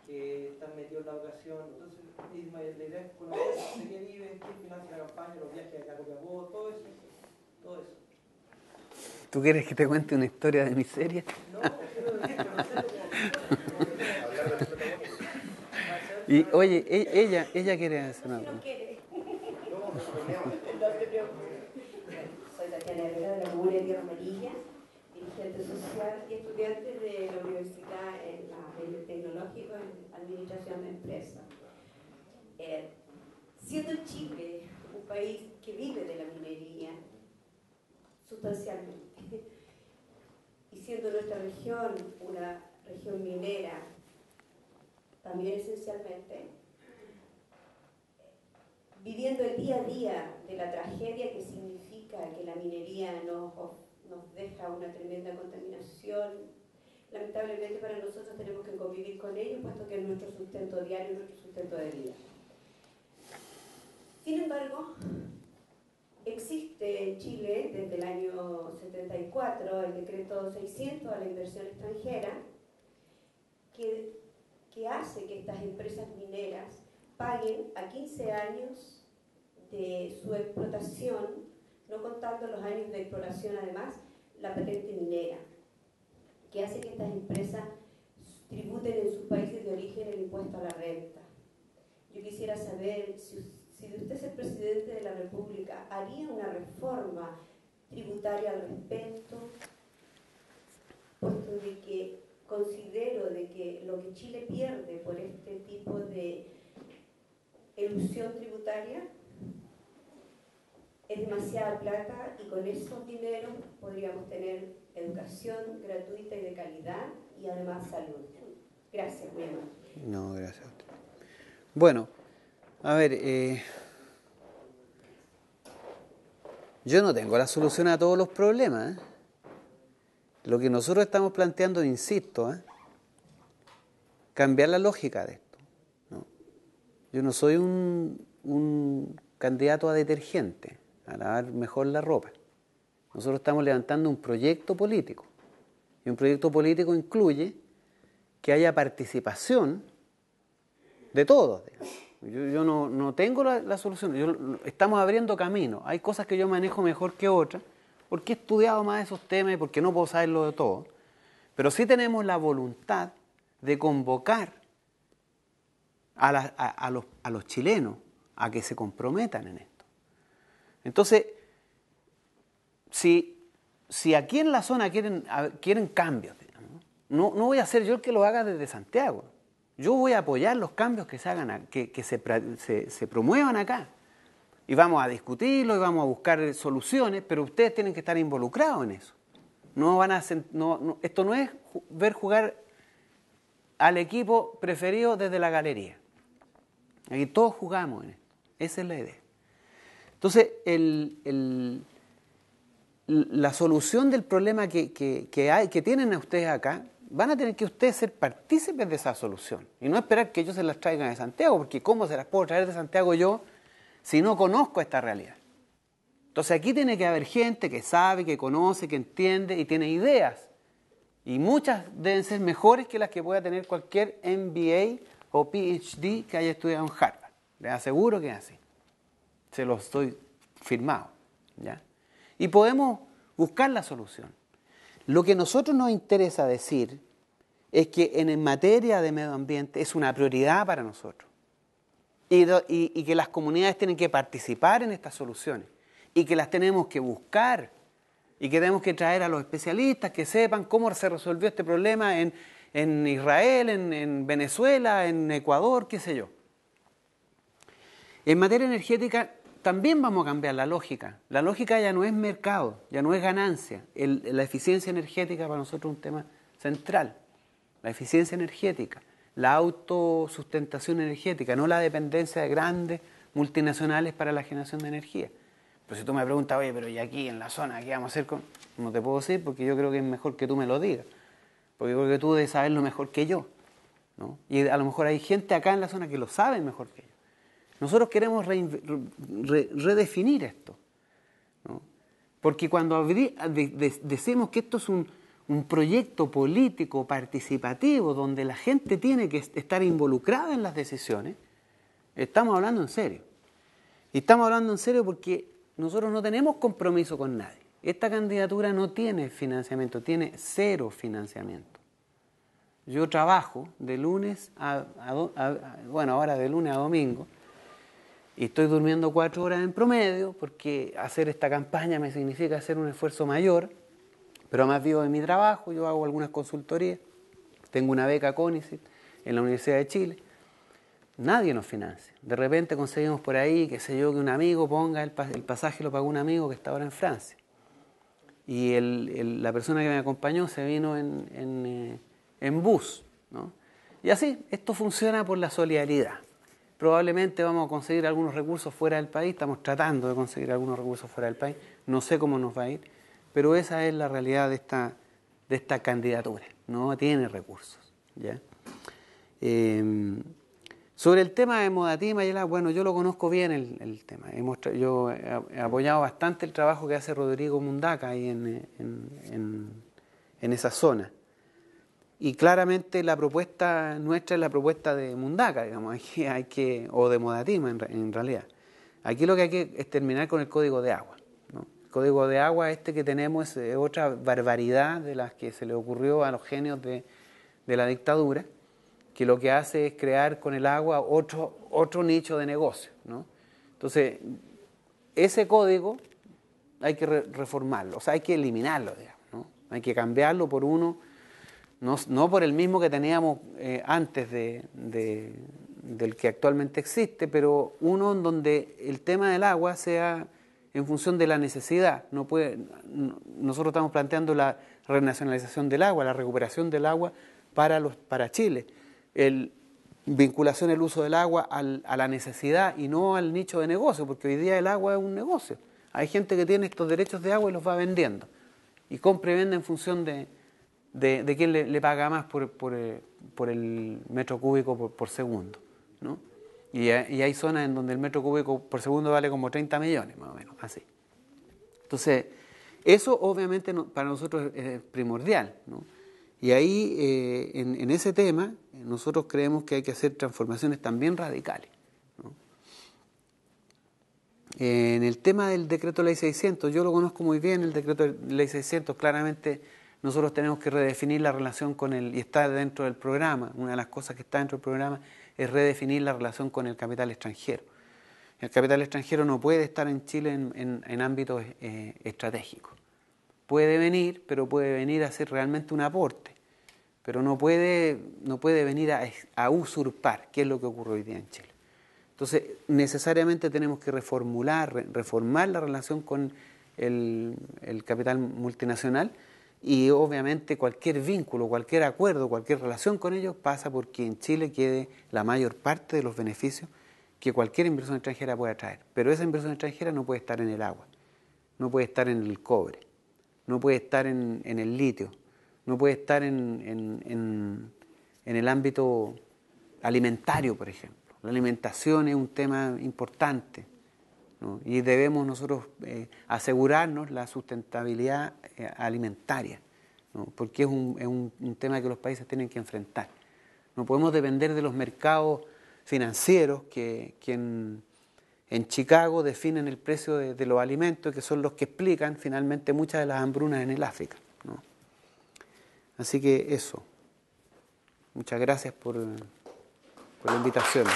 que están metidos en la educación? Entonces, la idea es conocer de qué vives, qué financia la campaña, los viajes a Copiapó, todo eso. ¿Tú quieres que te cuente una historia de miseria? No, quiero decir, Y oye, ella quiere hacer una pregunta. Soy Tatiana Herrera de la Comuna de Tierra Amarilla, dirigente social y estudiante de la universidad en el tecnológico en administración de empresas. Siendo Chile un país que vive de la minería sustancialmente y siendo nuestra región una región minera también esencialmente, viviendo el día a día de la tragedia que significa que la minería nos deja una tremenda contaminación. Lamentablemente para nosotros tenemos que convivir con ello, puesto que es nuestro sustento diario, nuestro sustento de vida. Sin embargo, existe en Chile desde el año 74 el decreto 600 a la inversión extranjera que hace que estas empresas mineras paguen a 15 años de su explotación, no contando los años de exploración, además, la patente minera, que hace que estas empresas tributen en sus países de origen el impuesto a la renta. Yo quisiera saber si usted es el presidente de la República, ¿haría una reforma tributaria al respecto? Puesto de que considero de que lo que Chile pierde por este tipo de elusión tributaria es demasiada plata y con esos dineros podríamos tener educación gratuita y de calidad y además salud. Gracias, muy amable. No, gracias a usted. Bueno, a ver, Yo no tengo la solución a todos los problemas. Lo que nosotros estamos planteando, insisto, cambiar la lógica de esto, ¿no? Yo no soy un candidato a detergente, a lavar mejor la ropa. Nosotros estamos levantando un proyecto político. Y un proyecto político incluye que haya participación de todos. Yo no tengo la solución. Estamos abriendo camino. Hay cosas que yo manejo mejor que otras, porque he estudiado más esos temas y porque no puedo saberlo de todo. Pero sí tenemos la voluntad de convocar a los chilenos a que se comprometan en esto. Entonces, si aquí en la zona quieren cambios, digamos, no voy a ser yo el que lo haga desde Santiago. Yo voy a apoyar los cambios que se hagan, que se promuevan acá. Y vamos a discutirlo y vamos a buscar soluciones, pero ustedes tienen que estar involucrados en eso. Esto no es ver jugar al equipo preferido desde la galería. Aquí todos jugamos en esto. Esa es la idea. Entonces, la solución del problema que tienen ustedes acá, van a tener que ustedes ser partícipes de esa solución. Y no esperar que ellos se las traigan de Santiago, porque ¿cómo se las puedo traer de Santiago yo si no conozco esta realidad? Entonces aquí tiene que haber gente que sabe, que conoce, que entiende y tiene ideas. Y muchas deben ser mejores que las que pueda tener cualquier MBA o PhD que haya estudiado en Harvard. Les aseguro que es así. Se los estoy firmado, ¿ya? Y podemos buscar la solución. Lo que a nosotros nos interesa decir es que en materia de medio ambiente es una prioridad para nosotros. Y que las comunidades tienen que participar en estas soluciones. Y que las tenemos que buscar. Y que tenemos que traer a los especialistas que sepan cómo se resolvió este problema en Israel, en Venezuela, en Ecuador, qué sé yo. En materia energética también vamos a cambiar la lógica. La lógica ya no es mercado, ya no es ganancia. La eficiencia energética para nosotros es un tema central. La eficiencia energética, la autosustentación energética, no la dependencia de grandes multinacionales para la generación de energía. Pero si tú me preguntas, oye, pero ¿y aquí en la zona qué vamos a hacer con...? No te puedo decir porque yo creo que es mejor que tú me lo digas. Porque yo creo que tú debes saberlo mejor que yo, ¿no? Y a lo mejor hay gente acá en la zona que lo sabe mejor que yo. Nosotros queremos redefinir esto, ¿no? Porque cuando decimos que esto es un proyecto político participativo donde la gente tiene que estar involucrada en las decisiones, estamos hablando en serio. Y estamos hablando en serio porque nosotros no tenemos compromiso con nadie. Esta candidatura no tiene financiamiento, tiene 0 financiamiento. Yo trabajo de lunes ahora de lunes a domingo, y estoy durmiendo 4 horas en promedio, porque hacer esta campaña me significa hacer un esfuerzo mayor, pero además vivo de mi trabajo, yo hago algunas consultorías, tengo una beca CONICET en la Universidad de Chile. Nadie nos financia. De repente conseguimos por ahí, qué sé yo, que un amigo ponga el pasaje, lo pagó un amigo que está ahora en Francia. Y la persona que me acompañó se vino en bus, ¿no? Y así, esto funciona por la solidaridad. Probablemente vamos a conseguir algunos recursos fuera del país, estamos tratando de conseguir algunos recursos fuera del país, no sé cómo nos va a ir, pero esa es la realidad de esta candidatura, no tiene recursos, ¿ya? Sobre el tema de Modatima, bueno, yo lo conozco bien el tema. Yo he apoyado bastante el trabajo que hace Rodrigo Mundaca ahí en esa zona. Y claramente la propuesta nuestra es la propuesta de Mundaca, digamos, o de Modatima en realidad. Aquí lo que hay que es terminar con el código de agua, ¿no? El código de agua que tenemos es otra barbaridad de las que se le ocurrió a los genios de la dictadura, que lo que hace es crear con el agua otro nicho de negocio, ¿no? Entonces, ese código hay que reformarlo, o sea, hay que eliminarlo, digamos, ¿no? Hay que cambiarlo por uno, no por el mismo que teníamos antes del que actualmente existe, pero uno en donde el tema del agua sea en función de la necesidad. Nosotros estamos planteando la renacionalización del agua, la recuperación del agua para Chile. Vinculación del uso del agua a la necesidad y no al nicho de negocio, porque hoy día el agua es un negocio. Hay gente que tiene estos derechos de agua y los va vendiendo. Y compra y vende en función de quién le paga más por el metro cúbico por segundo, ¿no? Y hay zonas en donde el metro cúbico por segundo vale como 30 millones, más o menos, así. Entonces, eso obviamente para nosotros es primordial, ¿no? Y ahí, en ese tema, nosotros creemos que hay que hacer transformaciones también radicales, ¿no? En el tema del decreto ley 600, yo lo conozco muy bien, el decreto ley 600, claramente nosotros tenemos que redefinir la relación con y está dentro del programa, una de las cosas que está dentro del programa es redefinir la relación con el capital extranjero. El capital extranjero no puede estar en Chile en ámbitos estratégicos. Puede venir, pero puede venir a hacer realmente un aporte, pero no puede venir a usurpar, que es lo que ocurre hoy día en Chile. Entonces, necesariamente tenemos que reformar la relación con el capital multinacional y obviamente cualquier vínculo, cualquier acuerdo, cualquier relación con ellos pasa porque en Chile quede la mayor parte de los beneficios que cualquier inversión extranjera pueda traer. Pero esa inversión extranjera no puede estar en el agua, no puede estar en el cobre, no puede estar en el litio, no puede estar en el ámbito alimentario, por ejemplo. La alimentación es un tema importante, ¿no? Y debemos nosotros asegurarnos la sustentabilidad alimentaria, ¿no? Porque es un tema que los países tienen que enfrentar. No podemos depender de los mercados financieros que en Chicago definen el precio de los alimentos, que son los que explican finalmente muchas de las hambrunas en el África, ¿no? Así que eso. Muchas gracias por la invitación.